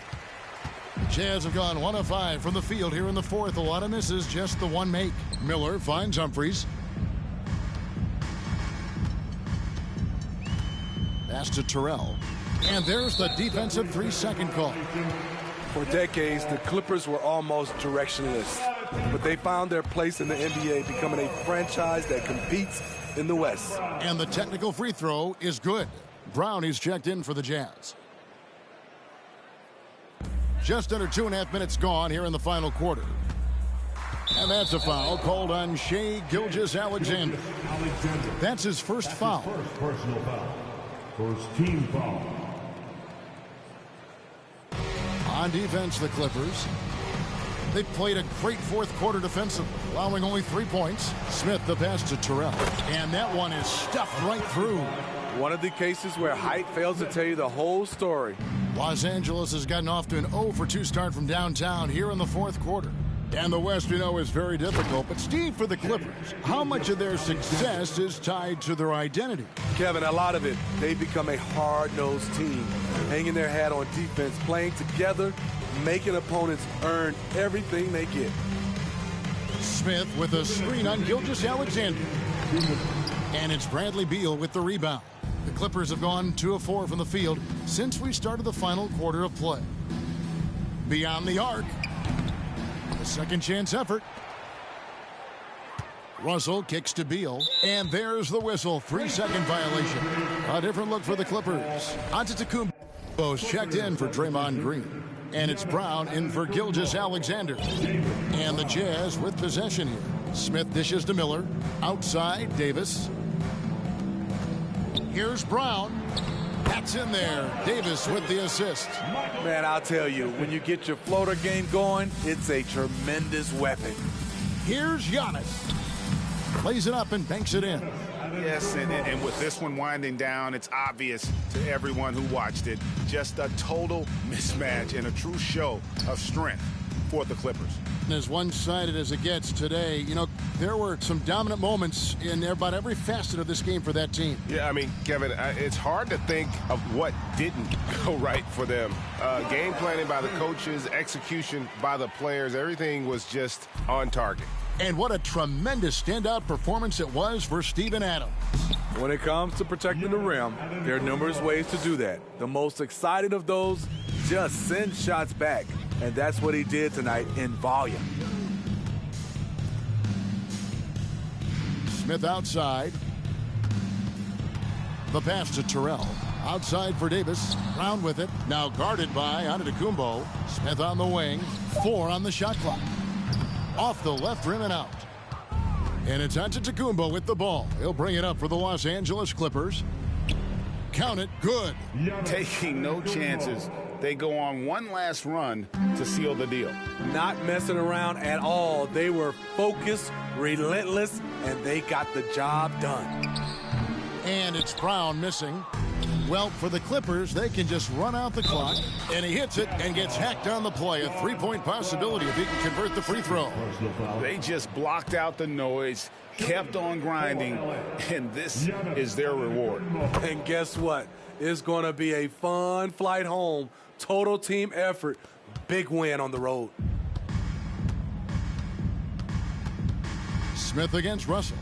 Jazz have gone 1 of 5 from the field here in the fourth. A lot of misses, just the one make. Miller finds Humphries. Pass to Terrell. And there's the defensive 3-second call. For decades, the Clippers were almost directionless, but they found their place in the NBA, becoming a franchise that competes in the West. And the technical free throw is good. Brown is checked in for the Jazz. Just under 2.5 minutes gone here in the final quarter. And that's a foul called on Shai Gilgeous-Alexander. That's his first foul. First personal foul. First team foul. On defense, the Clippers. They played a great fourth quarter defensively, allowing only 3 points. Smith the pass to Terrell. And that one is stuffed right through. One of the cases where height fails to tell you the whole story. Los Angeles has gotten off to an 0-for-2 start from downtown here in the fourth quarter. And the West, we know, is very difficult. But, Steve, for the Clippers, how much of their success is tied to their identity? Kevin, a lot of it. They've become a hard-nosed team, hanging their hat on defense, playing together, making opponents earn everything they get. Smith with a screen on Gilgeous-Alexander. And it's Bradley Beal with the rebound. The Clippers have gone 2 of 4 from the field since we started the final quarter of play. Beyond the arc. A second chance effort. Russell kicks to Beal. And there's the whistle. 3-second violation. A different look for the Clippers. Antetokounmpo's checked in for Draymond Green. And it's Brown in for Gilgeous-Alexander. And the Jazz with possession here. Smith dishes to Miller. Outside, Davis. Here's Brown. That's in there. Davis with the assist. Man, I'll tell you, when you get your floater game going, it's a tremendous weapon. Here's Giannis. Plays it up and banks it in. Yes, and with this one winding down, it's obvious to everyone who watched it. Just a total mismatch and a true show of strength for the Clippers. As one-sided as it gets today, you know, there were some dominant moments in about every facet of this game for that team. Yeah, I mean, Kevin, it's hard to think of what didn't go right for them. Game planning by the coaches, execution by the players, everything was just on target. And what a tremendous standout performance it was for Steven Adams. When it comes to protecting the rim, there are numerous ways to do that. The most exciting of those, just send shots back. And that's what he did tonight in volume. Smith outside. The pass to Terrell. Outside for Davis. Brown with it. Now guarded by Antetokounmpo. Smith on the wing. 4 on the shot clock. Off the left rim and out. And it's Antetokounmpo with the ball. He'll bring it up for the Los Angeles Clippers. Count it. Good. Taking no chances. They go on one last run to seal the deal. Not messing around at all. They were focused, relentless, and they got the job done. And it's Brown missing. Well, for the Clippers, they can just run out the clock, and he hits it and gets hacked on the play. A 3-point possibility if he can convert the free throw. They just blocked out the noise, kept on grinding, and this is their reward. And guess what? It's going to be a fun flight home. Total team effort. Big win on the road. Smith against Russell.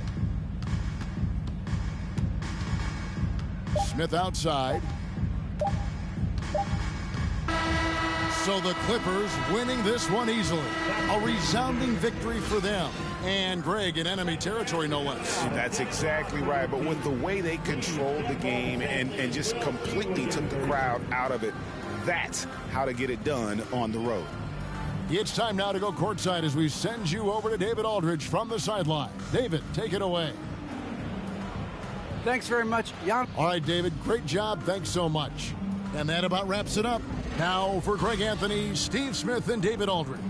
Smith outside. So the Clippers winning this one easily. A resounding victory for them. And Greg in enemy territory, no less. That's exactly right. But with the way they controlled the game and just completely took the crowd out of it, that's how to get it done on the road. It's time now to go courtside as we send you over to David Aldridge from the sideline. David, take it away. Thanks very much, Jan. All right, David, great job. Thanks so much. And that about wraps it up. Now for Greg Anthony, Steve Smith, and David Aldridge.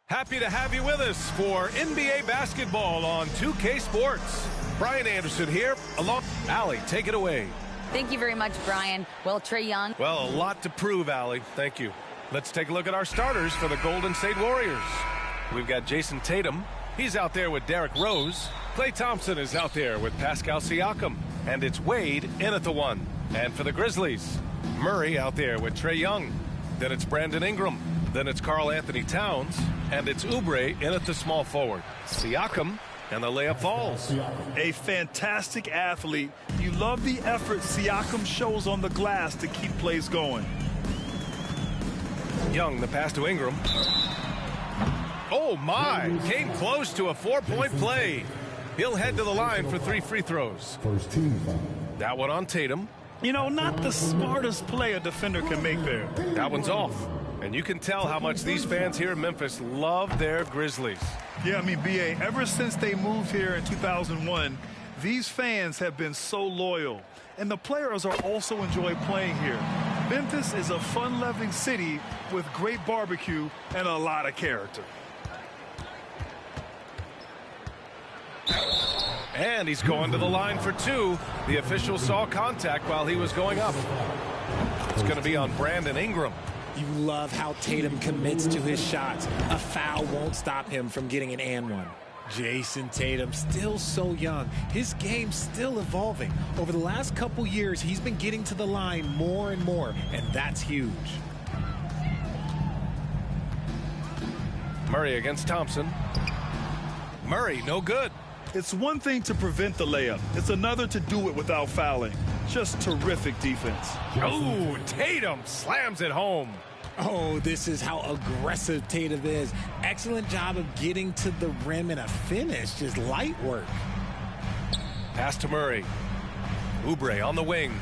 Happy to have you with us for NBA basketball on 2K Sports. Brian Anderson here, along Allie. Take it away. Thank you very much, Brian. Well, Trae Young. Well, a lot to prove, Allie. Thank you. Let's take a look at our starters for the Golden State Warriors. We've got Jason Tatum. He's out there with Derrick Rose. Klay Thompson is out there with Pascal Siakam. And it's Wade in at the 1. And for the Grizzlies, Murray out there with Trae Young. Then it's Brandon Ingram. Then it's Karl Anthony Towns. And it's Oubre in at the small forward. Siakam, and the layup falls. A fantastic athlete. You love the effort Siakam shows on the glass to keep plays going. Young, the pass to Ingram. Oh, my. Came close to a 4-point play. He'll head to the line for 3 free throws. First team foul. That one on Tatum. You know, not the smartest play a defender can make there. That one's off. And you can tell how much these fans here in Memphis love their Grizzlies. Yeah, I mean, B.A., ever since they moved here in 2001, these fans have been so loyal. And the players are also enjoy playing here. Memphis is a fun-loving city with great barbecue and a lot of character. And he's going to the line for 2. The official saw contact while he was going up. It's going to be on Brandon Ingram. You love how Tatum commits to his shots. A foul won't stop him from getting an and one. Jason Tatum, still so young. His game's still evolving. Over the last couple years, he's been getting to the line more and more, and that's huge. Murray against Thompson. Murray, no good. It's one thing to prevent the layup. It's another to do it without fouling. Just terrific defense. Oh, Tatum slams it home. Oh, this is how aggressive Tatum is. Excellent job of getting to the rim and a finish. Just light work. Pass to Murray. Oubre on the wing.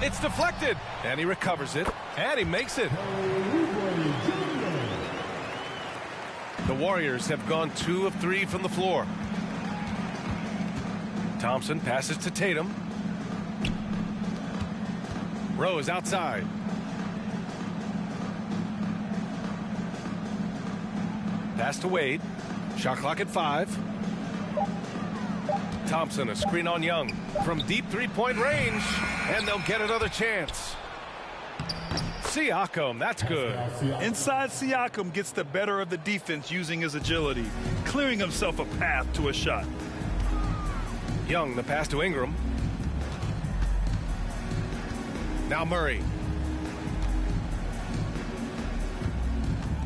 It's deflected. And he recovers it. And he makes it. The Warriors have gone 2 of 3 from the floor. Thompson passes to Tatum. Rose outside. Pass to Wade. Shot clock at 5. Thompson, a screen on Young from deep 3-point range, and they'll get another chance. Siakam, that's good. Inside, Siakam gets the better of the defense using his agility, clearing himself a path to a shot. Young, the pass to Ingram. Now Murray.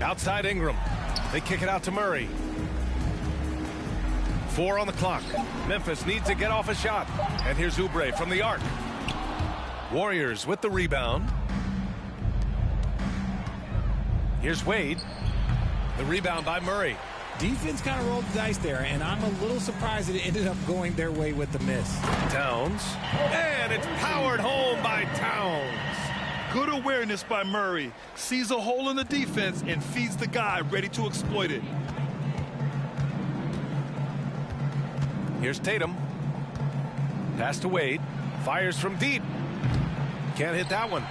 Outside Ingram. They kick it out to Murray. 4 on the clock. Memphis needs to get off a shot. And here's Oubre from the arc. Warriors with the rebound. Here's Wade. The rebound by Murray. Defense kind of rolled the dice there, and I'm a little surprised that it ended up going their way with the miss. Towns. And it's powered home by Towns. Good awareness by Murray. Sees a hole in the defense and feeds the guy ready to exploit it. Here's Tatum. Pass to Wade. Fires from deep. Can't hit that one.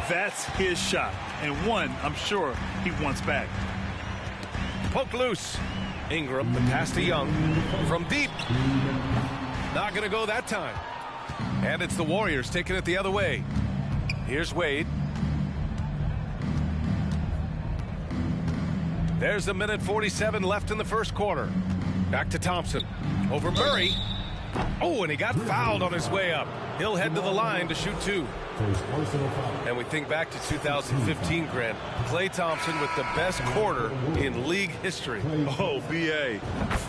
That's his shot, and one I'm sure he wants back. Poke loose. Ingram, the pass to Young. From deep. Not going to go that time. And it's the Warriors taking it the other way. Here's Wade. There's a minute 47 left in the first quarter. Back to Thompson. Over Murray. Oh, and he got fouled on his way up. He'll head to the line to shoot 2. And we think back to 2015, Grant. Klay Thompson with the best quarter in league history. Oh, B.A.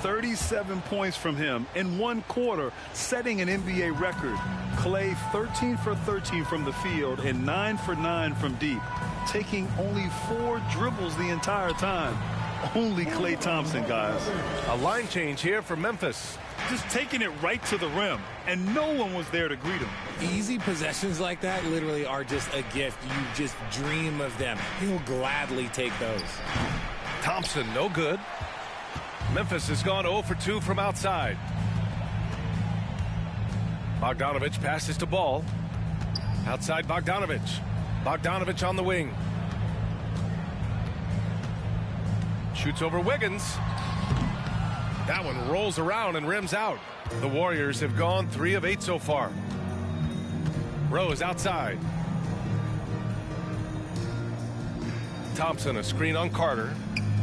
37 points from him in one quarter, setting an NBA record. Klay 13 for 13 from the field and 9 for 9 from deep, taking only 4 dribbles the entire time. Only Klay Thompson, guys. A line change here for Memphis. Just taking it right to the rim, and no one was there to greet him. Easy possessions like that literally are just a gift. You just dream of them. He'll gladly take those. Thompson, no good. Memphis has gone 0 for 2 from outside. Bogdanovich passes to Ball. Outside Bogdanovich. Bogdanovich on the wing. Shoots over Wiggins. That one rolls around and rims out. The Warriors have gone 3 of 8 so far. Rose outside. Thompson, a screen on Carter.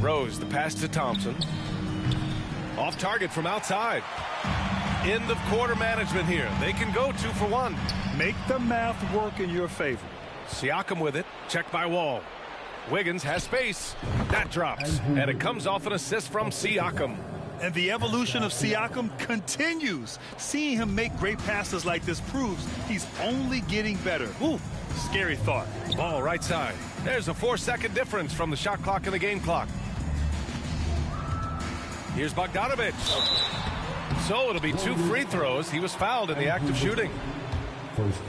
Rose, the pass to Thompson. Off target from outside. End of quarter management here. They can go 2 for 1. Make the math work in your favor. Siakam with it. Checked by Wall. Wiggins has space. That drops. And it comes off an assist from Siakam. And the evolution of Siakam continues. Seeing him make great passes like this proves he's only getting better. Ooh, scary thought. Ball right side. There's a 4-second difference from the shot clock and the game clock. Here's Bogdanovic. So it'll be 2 free throws. He was fouled in the act of shooting.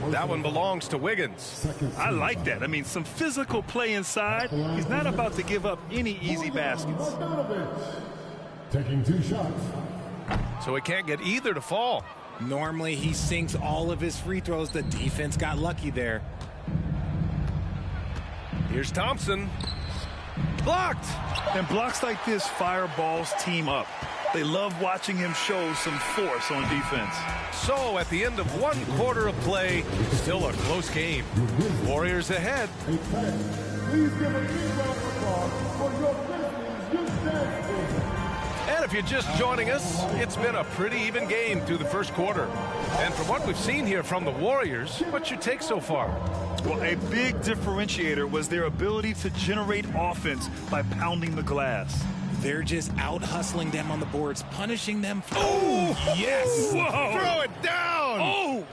That one belongs to Wiggins. I like that. I mean, some physical play inside. He's not about to give up any easy baskets. Taking 2 shots. So he can't get either to fall. Normally he sinks all of his free throws. The defense got lucky there. Here's Thompson. Blocked. And blocks like this fireballs team up. They love watching him show some force on defense. So at the end of 1 quarter of play, still a close game. Warriors ahead. Please give a big round of applause for your Grizzlies youth dance team. And if you're just joining us, it's been a pretty even game through the first quarter. And from what we've seen here from the Warriors, what's your take so far? Well, a big differentiator was their ability to generate offense by pounding the glass. They're just out hustling them on the boards, punishing them. Oh, yes. Whoa. Throw it down. Oh,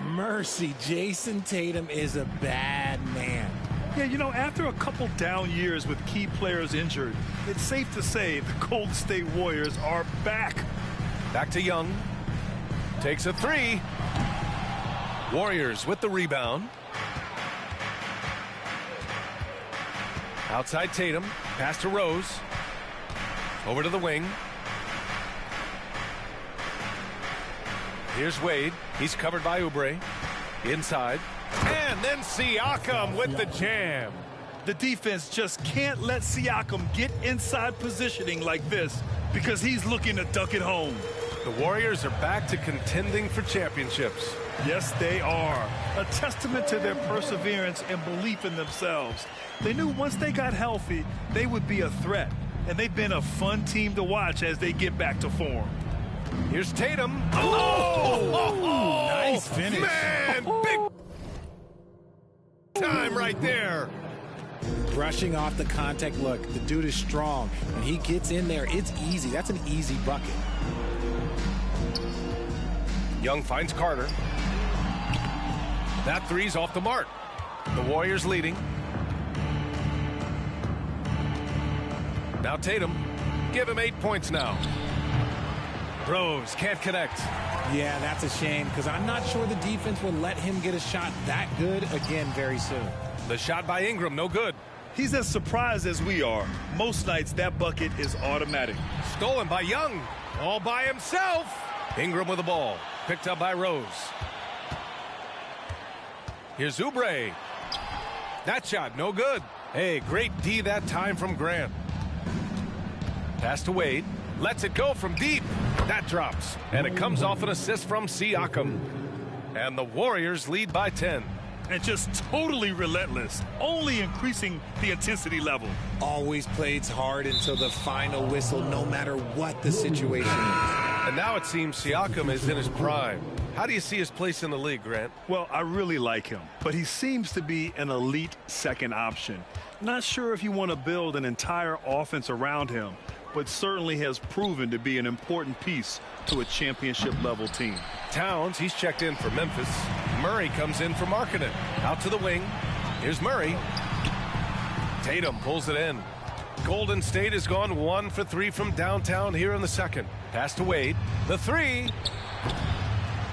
mercy. Jason Tatum is a bad man. Yeah, you know, after a couple down years with key players injured, it's safe to say the Golden State Warriors are back. Back to Young. Takes a 3. Warriors with the rebound. Outside Tatum. Pass to Rose. Over to the wing. Here's Wade. He's covered by Oubre. Inside. And then Siakam with the jam. The defense just can't let Siakam get inside positioning like this because he's looking to duck it home. The Warriors are back to contending for championships. Yes, they are. A testament to their perseverance and belief in themselves. They knew once they got healthy, they would be a threat. And they've been a fun team to watch as they get back to form. Here's Tatum. Oh! Nice finish. Man, big time right there. Brushing off the contact. Look, the dude is strong. When he gets in there, it's easy. That's an easy bucket. Young finds Carter. That 3's off the mark. The Warriors leading. Now Tatum. Give him 8 points now. Rose can't connect. Yeah, that's a shame because I'm not sure the defense will let him get a shot that good again very soon. The shot by Ingram, no good. He's as surprised as we are. Most nights that bucket is automatic. Stolen by Young. All by himself. Ingram with the ball. Picked up by Rose. Here's Oubre. That shot, no good. Hey, great D that time from Grant. Pass to Wade. Lets it go from deep. That drops. And it comes off an assist from Siakam. And the Warriors lead by 10. And just totally relentless, only increasing the intensity level. Always plays hard until the final whistle, no matter what the situation is. And now it seems Siakam is in his prime. How do you see his place in the league, Grant? Well, I really like him, but he seems to be an elite second option. Not sure if you want to build an entire offense around him, but certainly has proven to be an important piece to a championship-level team. Towns, he's checked in for Memphis. Murray comes in for Markkanen. Out to the wing. Here's Murray. Tatum pulls it in. Golden State has gone 1 for 3 from downtown here in the second. Pass to Wade. The 3.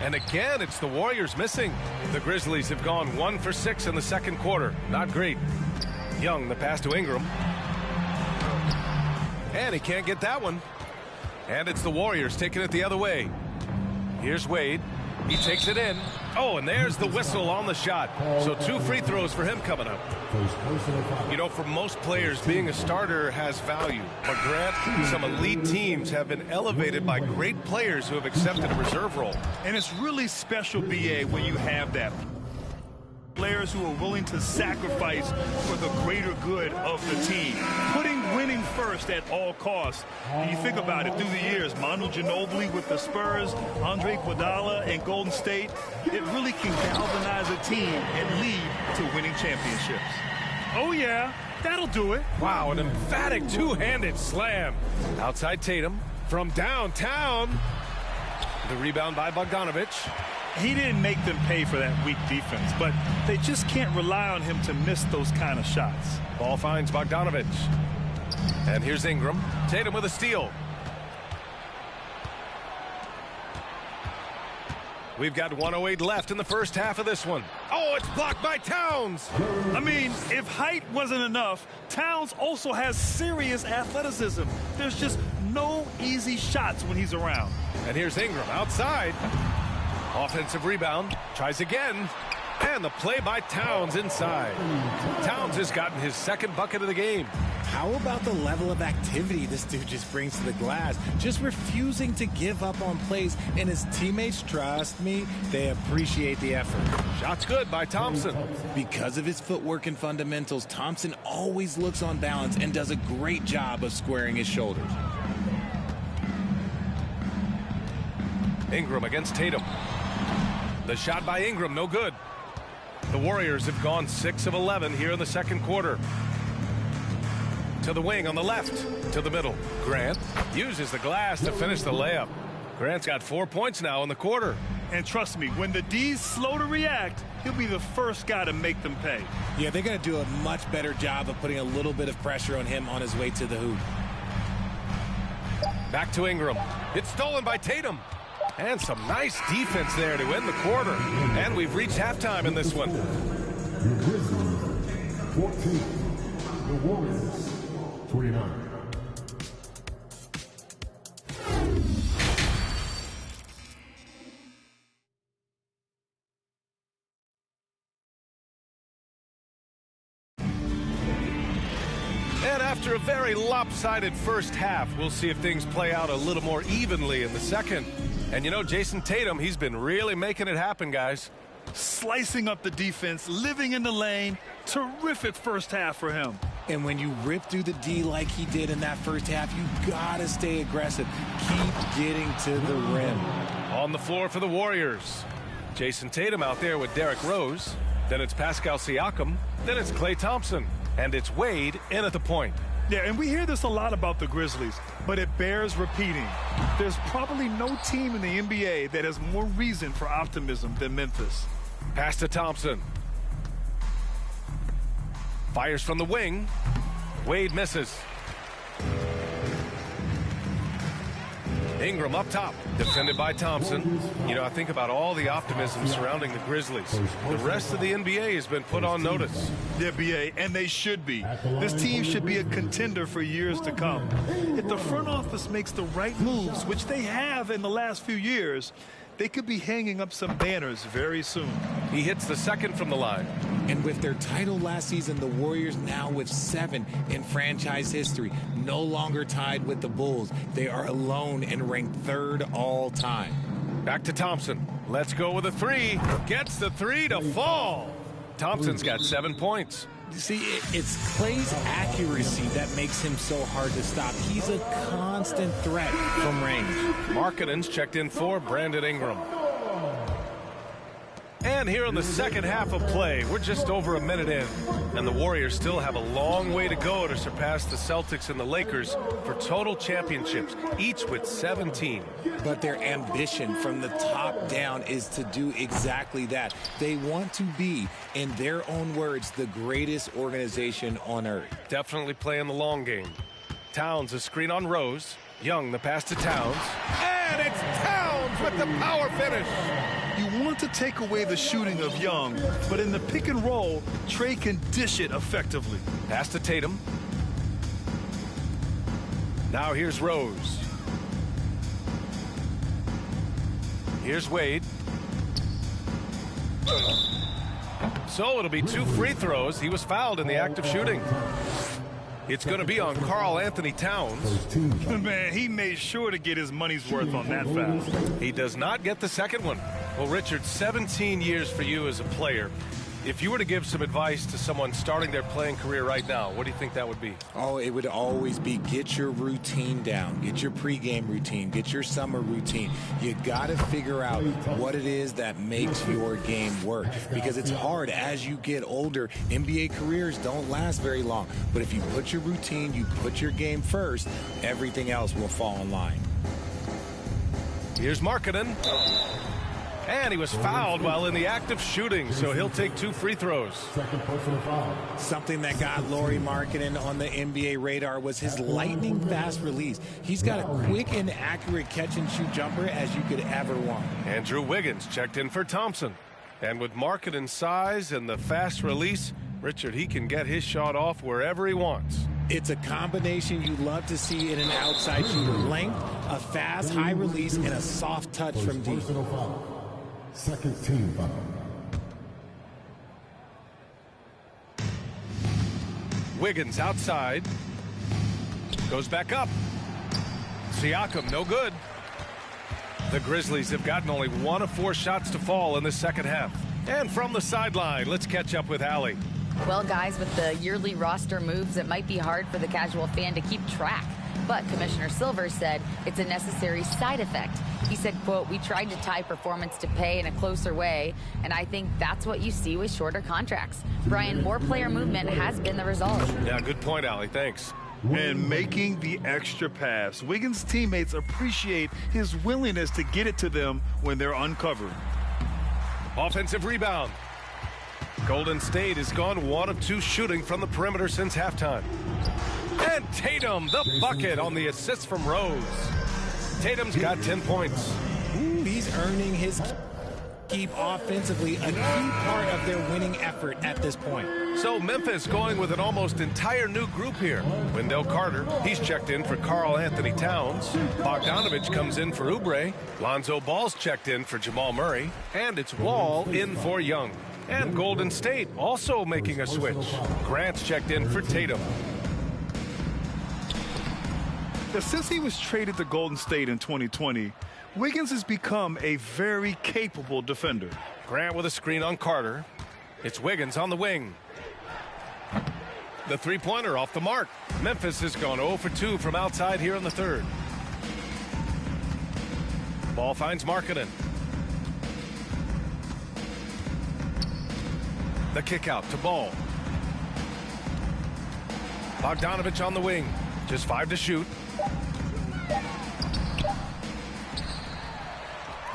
And again, it's the Warriors missing. The Grizzlies have gone 1 for 6 in the second quarter. Not great. Young, the pass to Ingram. And he can't get that one. And it's the Warriors taking it the other way. Here's Wade. He takes it in. Oh, and there's the whistle on the shot. So 2 free throws for him coming up. You know, for most players, being a starter has value. But Grant, some elite teams have been elevated by great players who have accepted a reserve role. And it's really special, B.A., when you have that. Players who are willing to sacrifice for the greater good of the team. Putting winning first at all costs. And you think about it through the years, Manu Ginobili with the Spurs, Andre Iguodala and Golden State, it really can galvanize a team and lead to winning championships. Oh, yeah, that'll do it. Wow, an emphatic two-handed slam. Outside Tatum from downtown. The rebound by Bogdanović. He didn't make them pay for that weak defense, but they just can't rely on him to miss those kind of shots. Ball finds Bogdanović. And here's Ingram. Tatum with a steal. We've got 1:08 left in the first half of this one. Oh, it's blocked by Towns. I mean, if height wasn't enough, Towns also has serious athleticism. There's just no easy shots when he's around. And here's Ingram outside. Offensive rebound. Tries again. And the play by Towns inside. Towns has gotten his second bucket of the game. How about the level of activity this dude just brings to the glass? Just refusing to give up on plays, and his teammates, trust me, they appreciate the effort. Shot's good by Thompson. Because of his footwork and fundamentals, Thompson always looks on balance and does a great job of squaring his shoulders. Ingram against Tatum. The shot by Ingram, no good. The Warriors have gone 6 of 11 here in the second quarter. To the wing on the left, to the middle. Grant uses the glass to finish the layup. Grant's got 4 points now in the quarter. And trust me, when the D's slow to react, he'll be the first guy to make them pay. Yeah, they're going to do a much better job of putting a little bit of pressure on him on his way to the hoop. Back to Ingram. It's stolen by Tatum. And some nice defense there to end the quarter. And we've reached halftime in this one. The Grizzlies 14, the Warriors 29. And after a very lopsided first half, we'll see if things play out a little more evenly in the second. And you know, Jason Tatum, he's been really making it happen, guys. Slicing up the defense, living in the lane. Terrific first half for him. And when you rip through the D like he did in that first half, you gotta stay aggressive. Keep getting to the rim. On the floor for the Warriors. Jason Tatum out there with Derrick Rose. Then it's Pascal Siakam. Then it's Klay Thompson. And it's Wade in at the point. Yeah, and we hear this a lot about the Grizzlies, but it bears repeating. There's probably no team in the NBA that has more reason for optimism than Memphis. Pass to Thompson. Fires from the wing. Wade misses. Ingram up top, defended by Thompson. You know, I think about all the optimism surrounding the Grizzlies. The rest of the NBA has been put on notice. Yeah, BA, and they should be. This team should be a contender for years to come. If the front office makes the right moves, which they have in the last few years, they could be hanging up some banners very soon. He hits the second from the line. And with their title last season, the Warriors now with 7 in franchise history, no longer tied with the Bulls. They are alone and ranked 3rd all time. Back to Thompson. Let's go with a 3. Gets the 3 to fall. Thompson's got 7 points. You see, it's Klay's accuracy that makes him so hard to stop. He's a constant threat from range. Markkanen's checked in for Brandon Ingram. And here in the second half of play, we're just over a minute in, and the Warriors still have a long way to go to surpass the Celtics and the Lakers for total championships, each with 17. But their ambition from the top down is to do exactly that. They want to be, in their own words, the greatest organization on earth. Definitely playing the long game. Towns, a screen on Rose. Young, the pass to Towns. And it's Towns with the power finish. You want to take away the shooting of Young, but in the pick and roll, Trey can dish it effectively. Pass to Tatum. Now here's Rose. Here's Wade. So it'll be 2 free throws. He was fouled in the act of shooting. It's going to be on Karl Anthony Towns. Man, he made sure to get his money's worth on that foul. He does not get the second one. Well, Richard, 17 years for you as a player. If you were to give some advice to someone starting their playing career right now, what do you think that would be? Oh, it would always be get your routine down. Get your pregame routine. Get your summer routine. You got to figure out what it is that makes your game work, because it's hard as you get older. NBA careers don't last very long. But if you put your routine, you put your game first, everything else will fall in line. Here's Markkanen. And he was fouled while in the act of shooting, so he'll take 2 free throws. Something that got Lauri Markkanen on the NBA radar was his lightning fast release. He's got a quick and accurate catch-and-shoot jumper as you could ever want. Andrew Wiggins checked in for Thompson. And with Markkanen's size and the fast release, Richard, he can get his shot off wherever he wants. It's a combination you love to see in an outside shooter. Length, a fast, high release, and a soft touch from deep. Second team foul. Wiggins outside. Goes back up. Siakam, no good. The Grizzlies have gotten only 1 of 4 shots to fall in the second half. And from the sideline, let's catch up with Allie. Well, guys, with the yearly roster moves, it might be hard for the casual fan to keep track. But Commissioner Silver said it's a necessary side effect. He said, quote, "We tried to tie performance to pay in a closer way, and I think that's what you see with shorter contracts." Brian, more player movement has been the result. Yeah, good point, Allie. Thanks. And making the extra pass. Wiggins' teammates appreciate his willingness to get it to them when they're uncovered. Offensive rebound. Golden State has gone 1 of 2 shooting from the perimeter since halftime. And Tatum, the bucket on the assist from Rose. Tatum's got 10 points. Ooh, he's earning his keep offensively, a key part of their winning effort at this point. So Memphis going with an almost entire new group here. Wendell Carter, he's checked in for Karl Anthony Towns. Bogdanovich comes in for Oubre. Lonzo Ball's checked in for Jamal Murray. And it's Wall in for Young. And Golden State also making a switch. Grant's checked in for Tatum. Since he was traded to Golden State in 2020, Wiggins has become a very capable defender. Grant with a screen on Carter. It's Wiggins on the wing. The three-pointer off the mark. Memphis has gone 0 for 2 from outside here in the third. Ball finds Markkanen. The kick out to Ball. Bogdanovich on the wing. Just 5 to shoot.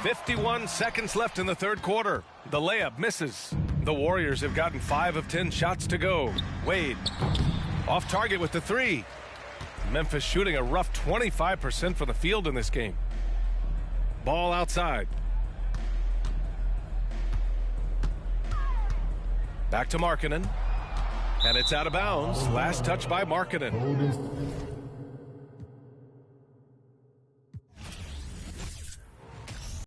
51 seconds left in the third quarter. The layup misses. The Warriors have gotten 5 of 10 shots to go. Wade off target with the 3. Memphis shooting a rough 25% from the field in this game. Ball outside. Back to Markkanen. And it's out of bounds. Last touch by Markkanen.